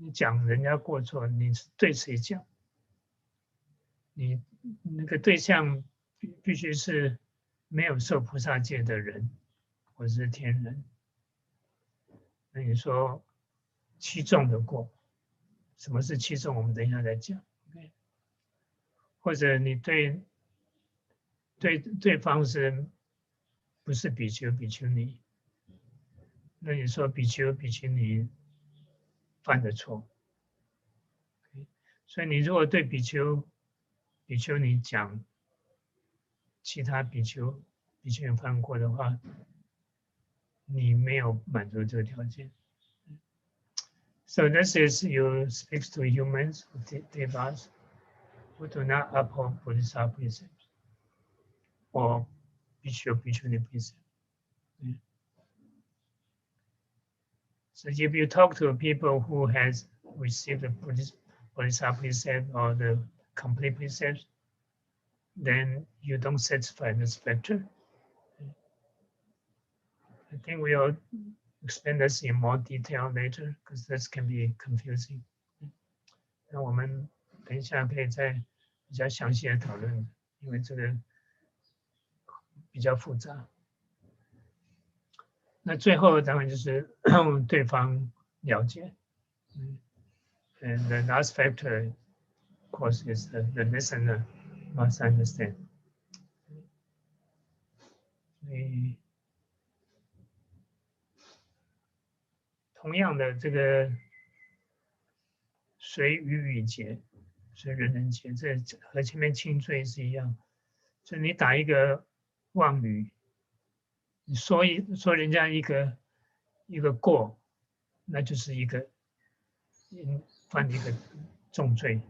你讲人家过错，你对谁讲？你那个对象必须是没有受菩萨戒的人，或者是天人。那你说七众的过，什么是七众？我们等一下再讲。OK， 或者你对方是不是比丘比丘尼？那你说比丘比丘尼犯的错， OK， 所以你如果对比丘尼讲其他比丘尼犯过的话，你没有满足这个条件。So this is you speaks to humans, devas, who do not uphold Bodhisattva precepts or bhikkhu precepts. So if you talk to people who has received the Bodhisattva precept or the complete precepts, then you don't satisfy this factor. I think we'll explain this in more detail later because this can be confusing. 那我们等一下可以再比较详细的讨论，因为这个比较复杂。那最后当然就是对方了解。And the last factor, of course, is the listener must understand. 所以同样的，这个随语语节，随人人节，这和前面轻罪是一样。就你打一个妄语，你说人家一个过，那就是一个犯一个重罪。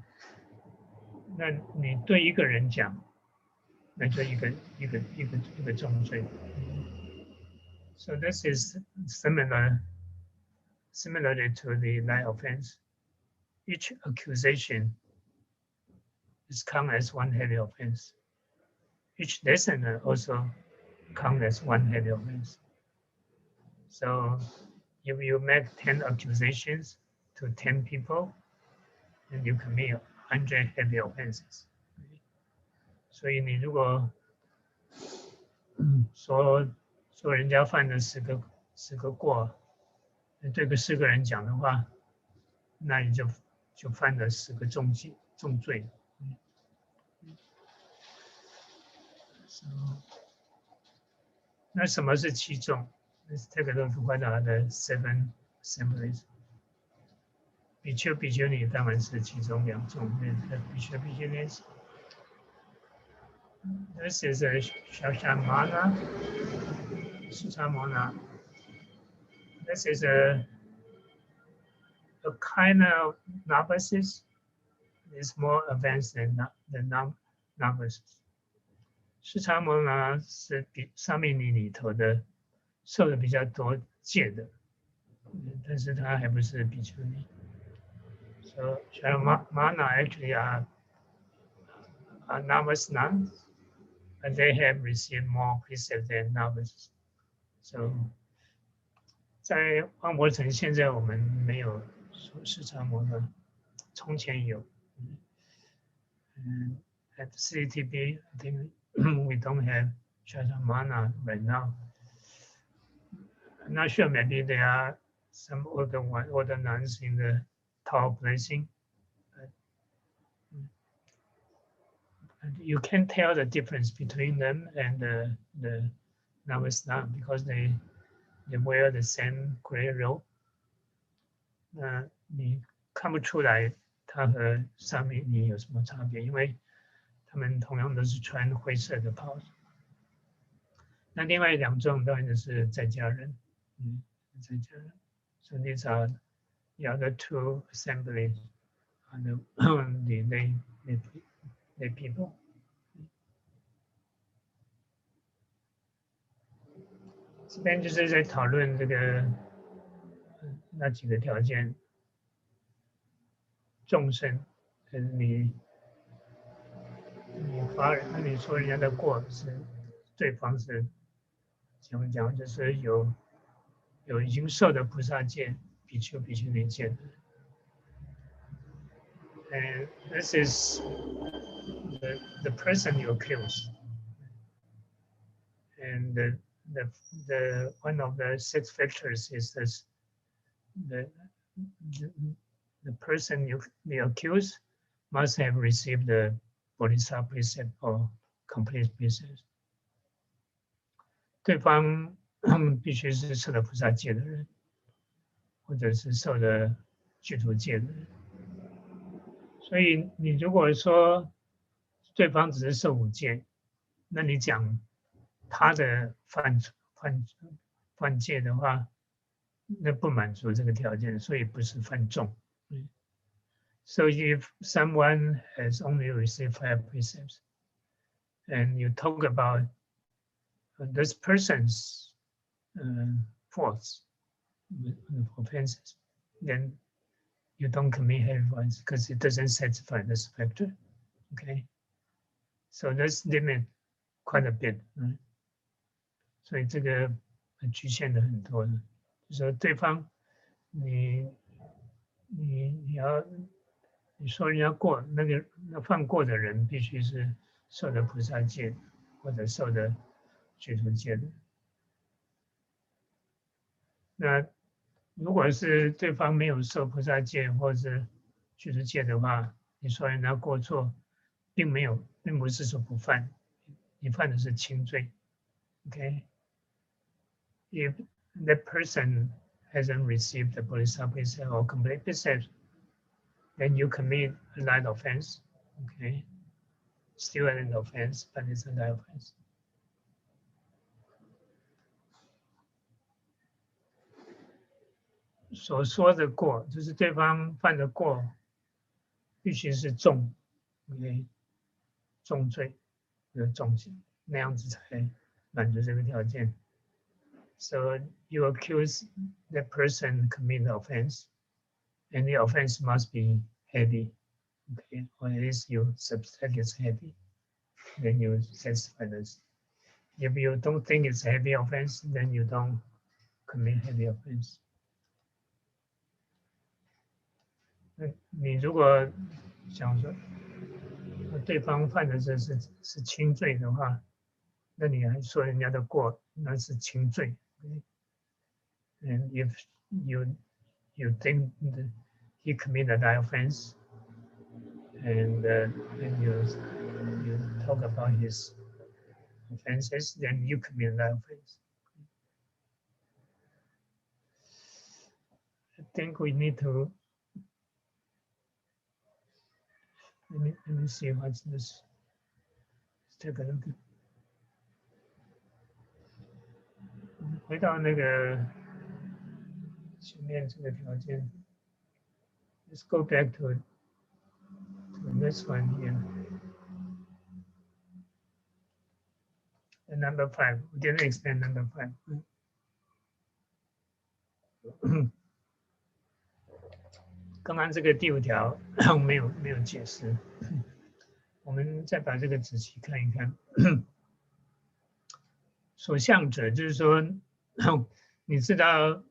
那你对一个人讲，那就一个重罪。So this is similarly to the lie offense. Each accusation is counted as one heavy offense. Each listener also counts as one heavy offense. So if you make 10 accusations to 10 people, then you commit 100 heavy offenses. 所以你如果说人家犯了10个过，对个10个人讲的话，那你就犯了10个重罪。So, 那什么是七众？ Let's take a look at what are the 7 assemblies. 比丘比丘尼当然是其中2众。比丘比丘尼 This is a Shashamana, Sutamana. This is a kind of novices. It's more advanced than the novices. 释迦牟尼是比沙弥尼里头的受的比较多戒的，但是他还不是比丘尼。So Shashamana actually are novice nuns, but they have received more precepts than novices. So 在万佛城现在我们没有释迦牟尼，从前有。At CTB, I think we don't have Shashamana right now. I'm not sure, maybe there are some older nuns in the Tao blessing. But you can tell the difference between them and the novice nun because they wear the same gray robe. 你看不出来他和沙弥尼有什么差别，因为他们同样都是穿灰色的袍子。那另外2众当然就是在家人，在家人。So these are the other 2 assemblies and the lay people. 这边就是在讨论这个那几个条件，众生，你发人，那你说人家的过是对方是怎么讲？就是有已经受的菩萨戒、比丘尼戒的， And this is the person you accuse. And the one of the 6 factors is this: the person you accuse must have received the Bodhisattva Precept or complete precept. 对方必须是受了菩萨戒的人，或者是受了具足戒的人。所以你如果说对方只是受5戒，那你讲他的犯戒的话，那不满足这个条件，所以不是犯重。So if someone has only received 5 precepts, and you talk about this person's faults, offenses, then you don't commit heavy ones because it doesn't satisfy this factor. Okay, so this limit quite a bit. 所以这个局限的很多的，就说对方你说人家过那犯过的人必须是受了菩萨戒或者受的具足戒的。那如果是对方没有受菩萨戒或者具足戒的话，你说人家过错，并不是说不犯，你犯的是轻罪。Okay, if that person hasn't received the Bodhisattva Precept or complete precept, then you commit a light offense. Okay, still an offense, but it's a light offense. 所说的过，就是对方犯的过，必须是重 ，OK， 重罪的重刑，那样子才满足这个条件。So you accuse that person commit the offense, and the offense must be heavy, okay, or at least you suspect it's heavy, then you satisfy this. If you don't think it's a heavy offense, then you don't commit heavy offense. 你如果想说对方犯的这是轻罪的话，那你还说人家的过那是轻罪。And if you think that he committed an offense, and you talk about his offenses, then you commit that offense. I think we need to let me see what's this. Let's take a look. 回到那个前面这个条件。Let's go back to this one here. And number 5. We didn't extend number 5. 刚刚这个第5条没有解释，我们再把这个仔细看一看。所向者就是说，你知道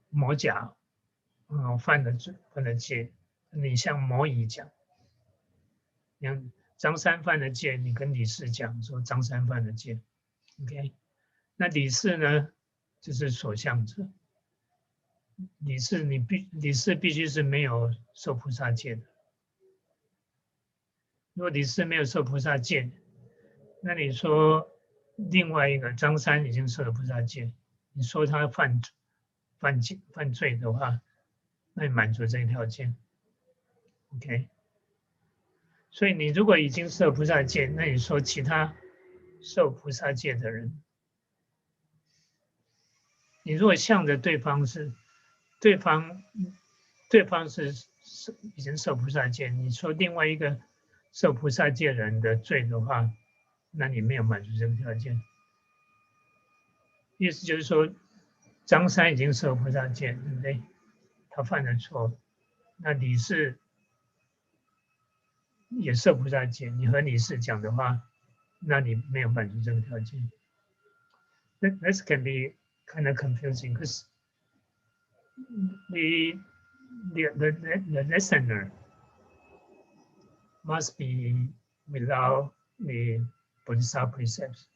某甲犯了戒，你向某乙讲，张三犯了戒，你跟李四讲说张三犯了戒 ，OK？ 那李四呢，就是所向者。李四必须是没有受菩萨戒的。如果李四没有受菩萨戒，那你说另外一个张三已经受了菩萨戒，你说他犯罪的话，那你满足这一条件 ，OK？ 所以你如果已经受菩萨戒，那你说其他受菩萨戒的人，你如果向着对方是已经受菩萨戒，你说另外一个受菩萨戒人的罪的话，那你没有满足这个条件。意思就是说，张三已经受菩萨戒，对不对？他犯了错，那李四也受菩萨戒，你和李四讲的话，那你没有满足这个条件。This can be kind of confusing because the listener must be without the Bodhisattva precepts.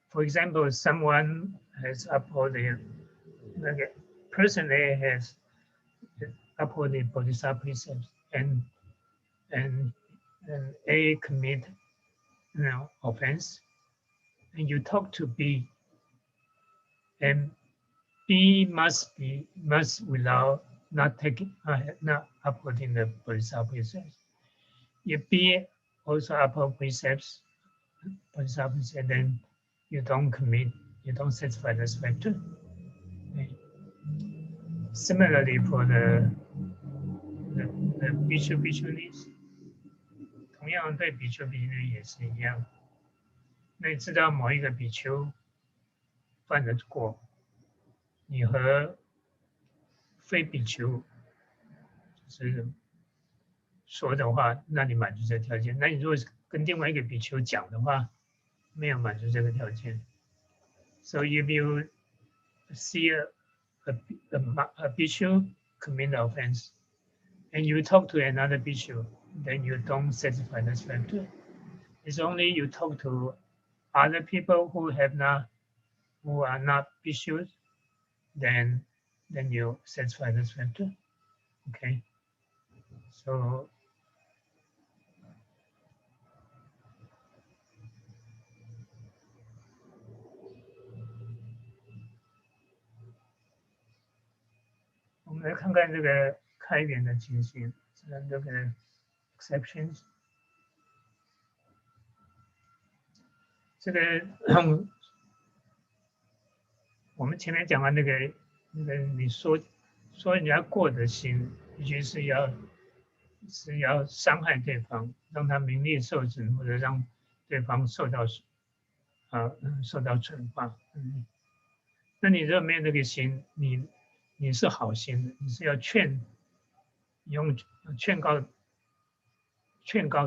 For example, someone has upheld person A has upheld the Bodhisattva precepts, and A commit offense, and you talk to B, and B must without not upholding the Bodhisattva precepts. If B also uphold precepts, Bodhisattva precepts, then you don't satisfy this factor. Okay. Similarly, for the bhikshu bhikshunis, 同样对比丘比丘也是一样。那你知道某一个比丘犯了过，你和非比丘就是说的话，那你满足这个条件。那你如果是跟另外一个比丘讲的话，没有满足这个条件。So if you see a bhikshu commit the offense, and you talk to another bhikshu, then you don't satisfy this factor. It's only you talk to other people who are not bhikshus, then you satisfy this factor. Okay. So我们来看看这个开源的情形，这个 exceptions。这个我们前面讲的那个你说人家过的心，必须是要伤害对方，让他名利受损，或者让对方受到惩罚。那你如果没有那个心，你是好心的，你是要用劝告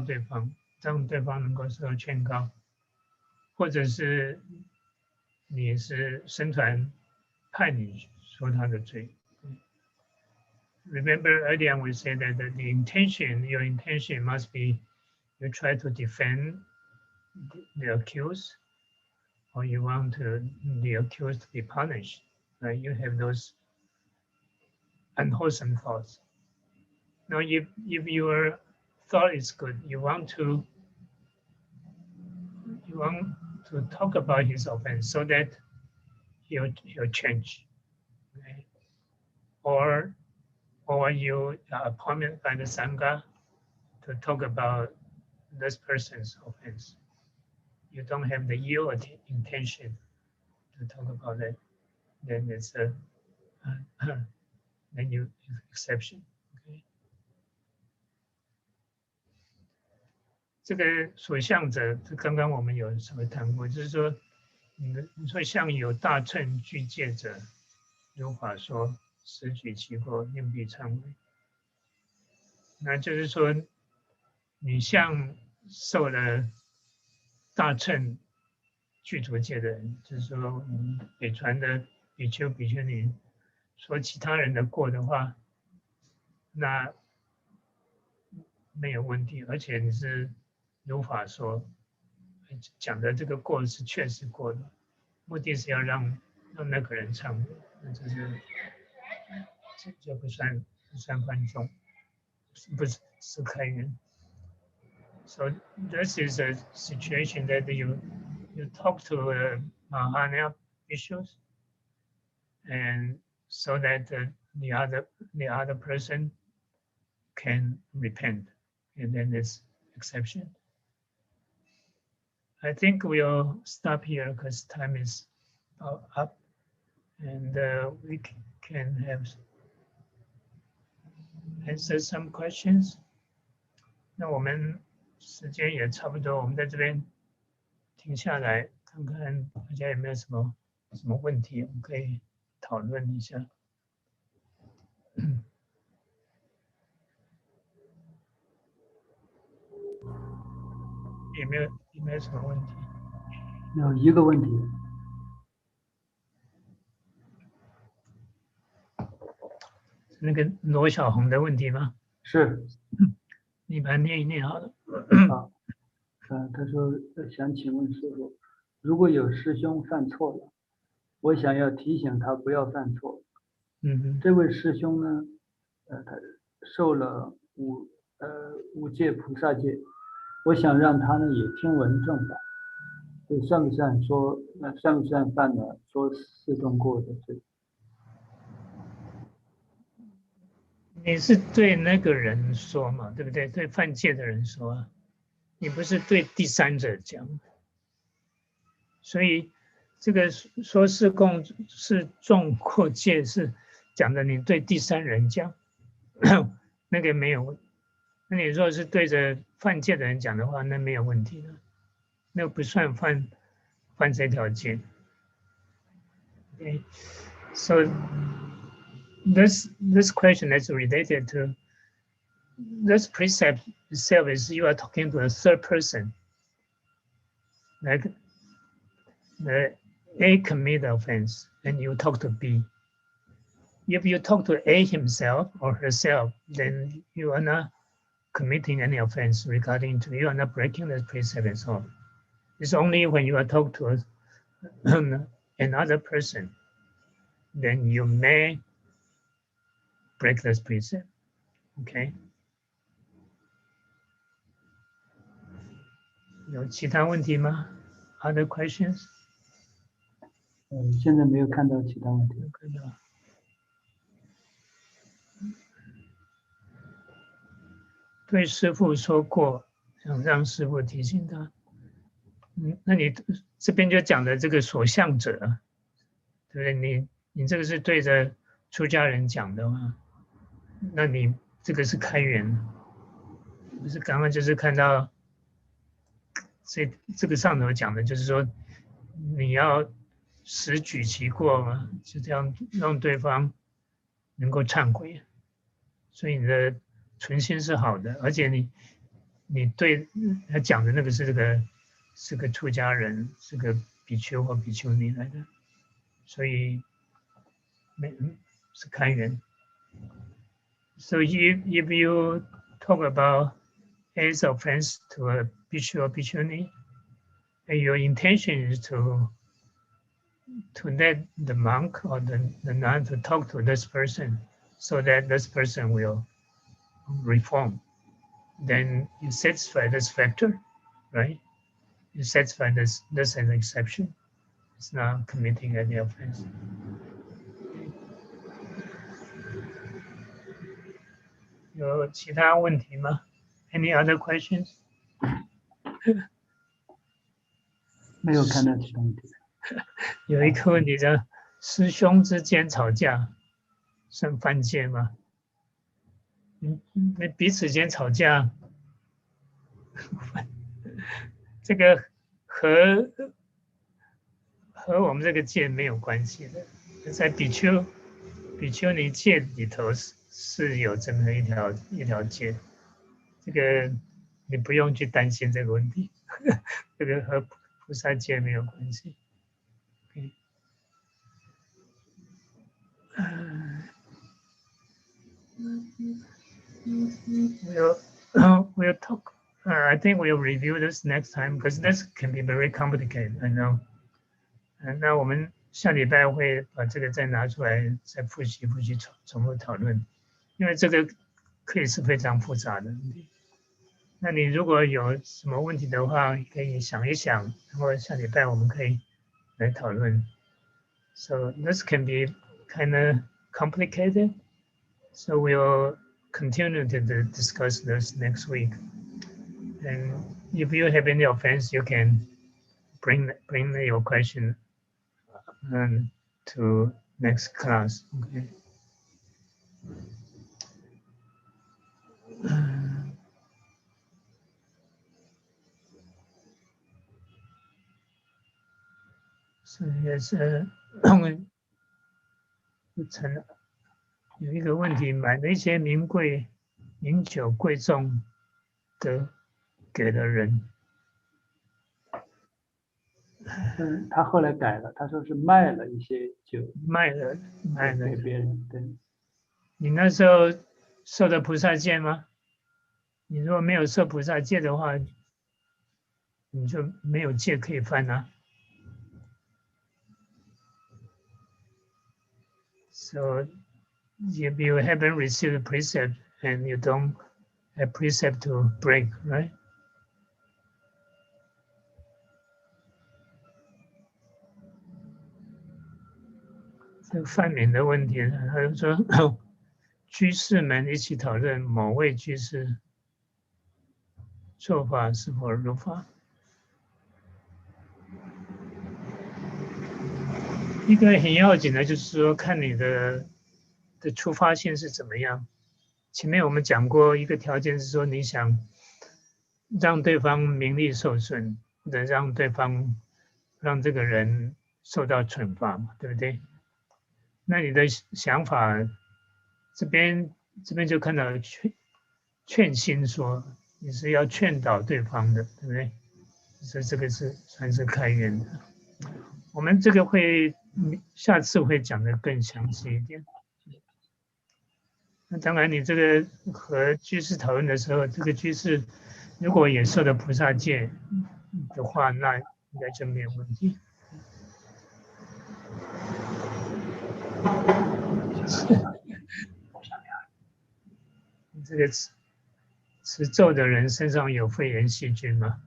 对方，让对方能够受到劝告，或者是你是僧团派你说他的罪。Remember earlier we said that your intention must be you try to defend the accused, or you want the accused to be punished. Right? You have those unwholesome thoughts. Now, if your thought is good, you want to talk about his offense so that he'll change. Okay? Or you are appointed by the Sangha to talk about this person's offense. You don't have the ill intention to talk about it, then it's then you exception. Okay? 这个所向者，刚刚我们有稍微谈过，就是说，你说像有大乘具戒者，如法说，实举其过，应必忏悔。那就是说，你像受了大乘具足戒的人，就是说，北传的比丘、比丘尼说其他人的过的话，那没有问题，而且你是如法说讲的这个过是确实过的，目的是要让那个人忏悔，那这不算观众，不是开源。So this is a situation that you talk to Mahayana issues, and so that the other person can repent, and then it's exception. I think we'll stop here because time is up, and we can answer some questions. 那我们时间也差不多，我们在这边停下来，看看大家有没有什么问题，我们可以讨论一下。有没有什么问题？有一个问题。那个罗小红的问题吗？是。你把它念一念好了。好，他说想请问师父，如果有师兄犯错了，我想要提醒他不要犯错。这位师兄呢，他受了五戒菩萨戒，我想让他呢也听闻正法，这算不算犯了说四重过的罪？你是对那个人说嘛，对不对？对犯戒的人说啊，你不是对第三者讲。所以这个说是重过戒是讲的你对第三人讲，那个没有。那你若是对着犯戒的人讲的话，那没有问题的，那不算犯这条戒。Okay. So this question is related to this precept itself is you are talking to a third person. Like the A commit offense and you talk to B. If you talk to A himself or herself, then you are not committing any offense regarding to you are not breaking the precept at all. It's only when you are talking to another person, then you may break this precept. Okay. 有其他问题吗 ？Other questions？ 现在没有看到其他问题。看到。对师父说过，想让师父提醒他。那你这边就讲的这个所向者，对不对？你这个是对着出家人讲的吗？那你这个是开源，不是刚刚就是看到，这个上头讲的就是说，你要实举其过嘛，就这样让对方能够忏悔，所以你的存心是好的，而且你对他讲的那个是个出家人，是个比丘或比丘尼来的，所以是开源。So if you talk about as offense to a bhikshu or bhikshuni, and your intention is to let the monk or the nun to talk to this person so that this person will reform, then you satisfy this factor, right? You satisfy this as an exception. It's not committing any offense. 有其他问题吗 ？Any other questions？ 没有看到其他问题。有一个问题叫师兄之间吵架算犯戒吗？那彼此间吵架，这个和我们这个戒没有关系的，在比丘尼戒里头是有这么一条戒，这个你不用去担心这个问题，这个和菩萨戒没有关系。Okay. We'll talk. I think we'll review this next time because this can be very complicated. I know. 那我们下礼拜会把这个再拿出来，再复习重复讨论，因为这个可以是非常复杂的问题。那你如果有什么问题的话，可以想一想，然后下礼拜我们可以来讨论。So this can be kind of complicated. So we'll continue to discuss this next week. And if you have any offense, you can bring your question to next class. Okay. So yes, 有一个问题，买了一些名酒贵重的给了人。他后来改了，他说是卖了一些酒，卖了给别人。对，你那时候受的菩萨戒吗？你如果没有受菩萨戒的话，你就没有戒可以犯啊。So if you haven't received a precept and you don't have precept to break, right? 这个范勉的问题，他就说居士们一起讨论某位居士做法是否如法。一个很要紧的就是说，看你的出发性是怎么样。前面我们讲过，一个条件是说你想让对方名利受损，或者让这个人受到惩罚嘛，对不对？那你的想法这边就看到劝心说你是要劝导对方的，对不对？所以这个是算是开源的。我们这个下次会讲得更详细一点。那当然，你这个和居士讨论的时候，这个居士如果也受了菩萨戒的话，那应该就没有问题。这个持咒的人身上有肺炎细菌吗？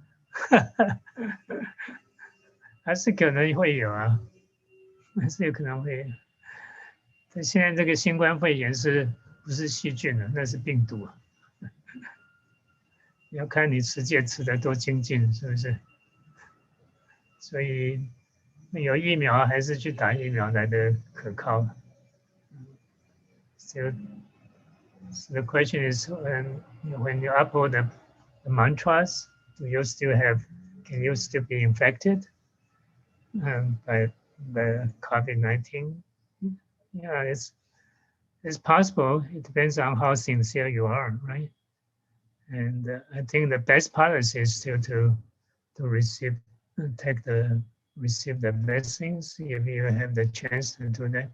还是可能会有啊，还是有可能会有。但现在这个新冠肺炎不是细菌了，那是病毒啊。要看你持戒持得多精进，是不是？所以有疫苗还是去打疫苗来的可靠。So the question is, when you uphold the mantras, can you still be infected by COVID-19? Yeah, it's possible. It depends on how sincere you are, right? And I think the best policy is still to receive the blessings if you have the chance to do that.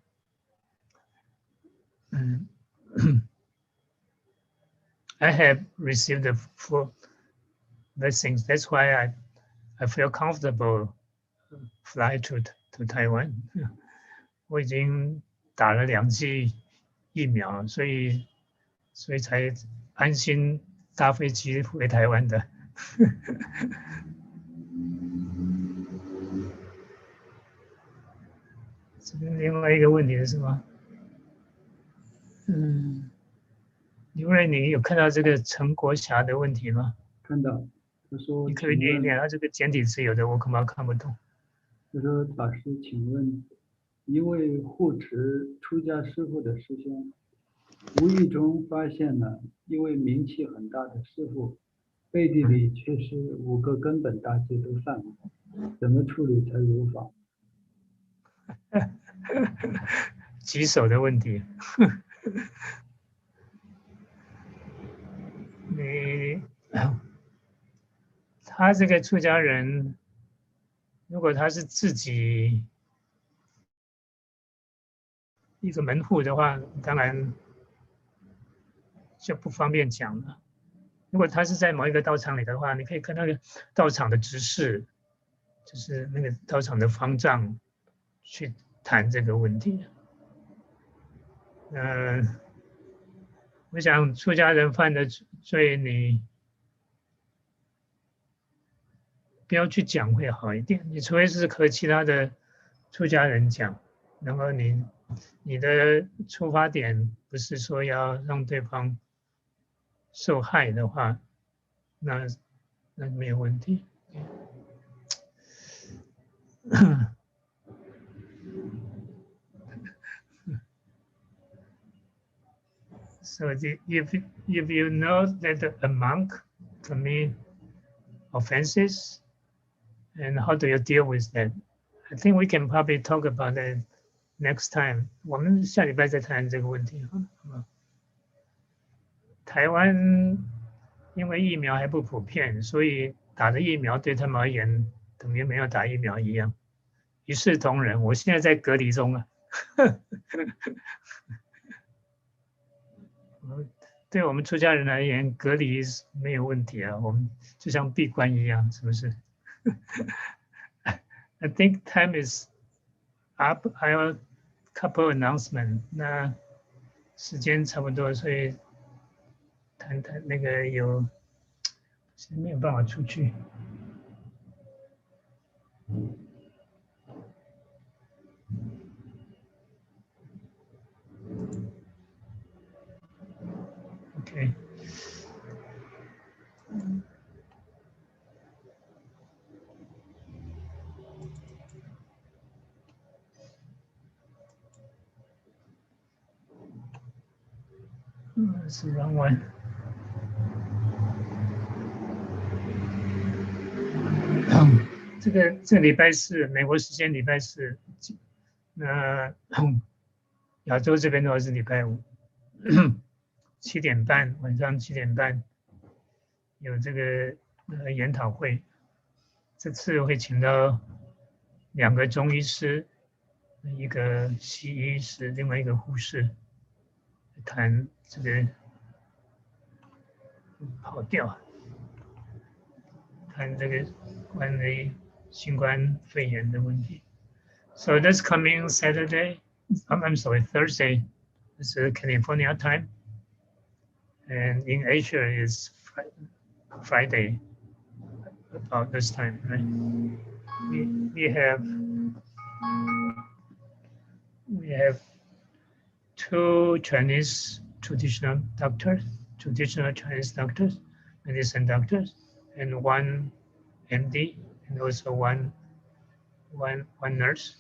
I have received the full blessings. That's why I feel comfortable fly to Taiwan. 我已经打了2剂疫苗，所以才安心搭飞机回台湾的。这边另外一个问题是什么？因为你有看到这个陈国霞的问题吗？看到，他说，你可以念一念，他这个简体字有的我恐怕看不懂。他说：“法师，请问，一位护持出家师父的师兄，无意中发现了一位名气很大的师父，背地里却是5个根本大戒都犯了，怎么处理才如法？”棘手的问题。他这个出家人，如果他是自己一个门户的话，当然就不方便讲了。如果他是在某一个道场里的话，你可以跟那个道场的执事，就是那个道场的方丈去谈这个问题。我想出家人犯的罪，你不要去讲会好一点。你除非是和其他的出家人讲，然后你的出发点不是说要让对方受害的话，那没有问题。So if you know that a monk commit offenses, and how do you deal with that? I think we can probably talk about that next time. 我们下礼拜再谈这个问题，好吗？台湾因为疫苗还不普遍，所以打的疫苗对他们而言等于没有打疫苗一样，一视同仁。我现在在隔离中啊。对我们出家人而言，隔离是没有问题啊，我们就像闭关一样，是不是？I think time is up. I have a couple announcement. 那时间差不多，所以谈那个有，现在没有办法出去。OK。是 wrong one。这礼拜四，美国时间礼拜四，那亚洲这边的话是礼拜五，7点半，晚上7点半有这个研讨会。这次会请到2个中医师，一个西医师，另外一个护士，谈这个跑调，谈这个关于新冠肺炎的问题。So this coming Saturday, I'm sorry, Thursday, it's California time, and in Asia is Friday about this time, right? We have 2 Chinese traditional Chinese doctors, medicine doctors, and 1 MD, and also one nurse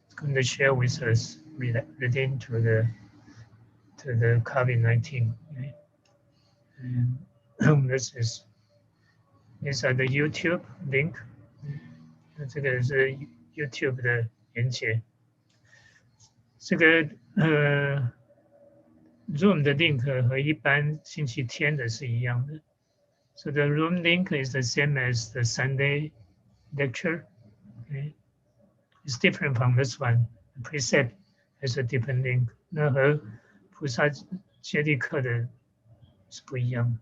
is going to share with us relating to the COVID-19. Okay? And these are the YouTube link. 这个是 YouTube 的连接。这个Zoom 的 link 和一般星期天的是一样的。So the Zoom link is the same as the Sunday lecture. Okay? It's different from this one. The precept has a different link. 那和菩萨接力课的是不一样的。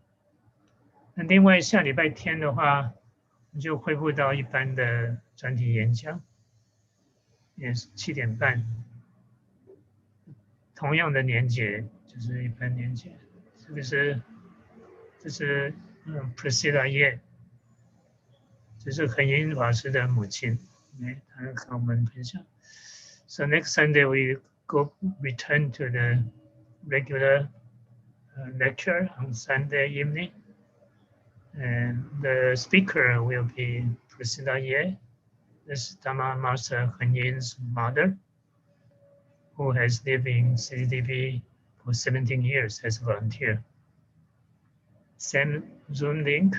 那另外下礼拜天的话，就恢复到一般的专题演讲，也是7点半，同样的年节，就是一般年节。这是Priscilla 叶，这是恒英法师的母亲，她跟我们分享。So next Sunday we return to the regular lecture on Sunday evening. And the speaker will be Priscilla Ye. This is Dharma Master Heng Yin's mother, who has lived in CCTV for 17 years as a volunteer. Same Zoom link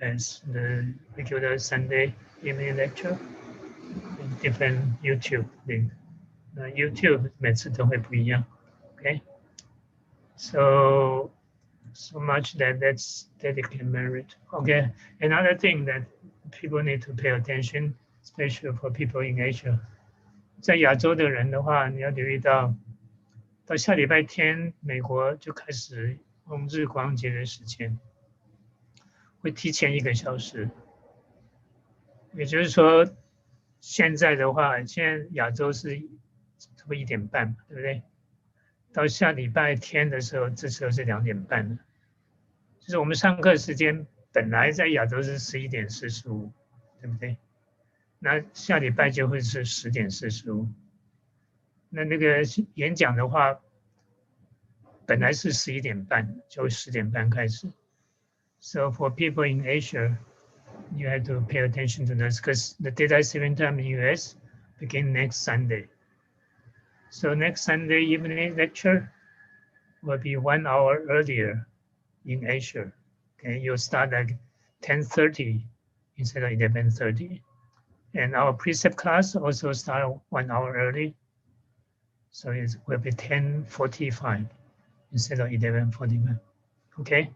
as the regular Sunday evening lecture, and different YouTube link. YouTube 每次都会不一样 okay? So much that's dedicated merit. Okay, another thing that people need to pay attention, especially for people in Asia. 在亚洲的人的话，你要留意到下礼拜天，美国就开始用日光节的时间，会提前1个小时。也就是说，现在的话，现在亚洲是差不多1点半，对不对？到下礼拜天的时候，这时候是2点半了。就是我们上课时间本来在亚洲是11点45，对不对？那下礼拜就会是10点45。那个演讲的话，本来是11点半，就10点半开始。So for people in Asia, you have to pay attention to this because the daylight saving time in US begin next Sunday. So next Sunday evening lecture will be 1 hour earlier in Asia. Okay, you'll start like 10:30 instead of 11:30. And our precept class also start 1 hour early. So it will be 10:45 instead of 11:45. Okay?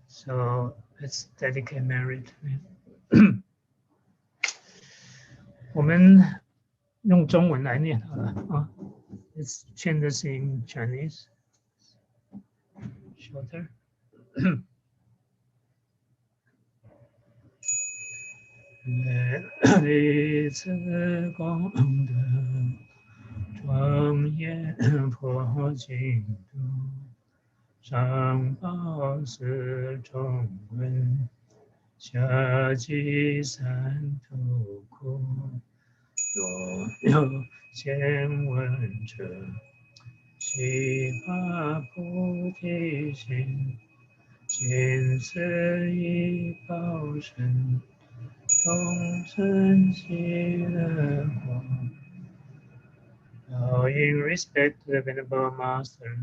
So let's dedicate merit. 我们用中文来念好了啊。Let's change this in Chinese. shorter. Let 弟子功德庄严破净土，上报四重恩，下济三途苦。若有见闻者，悉发菩提心，尽此一报身，同生喜乐光。In respect to the Venerable Master,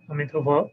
Amitofo.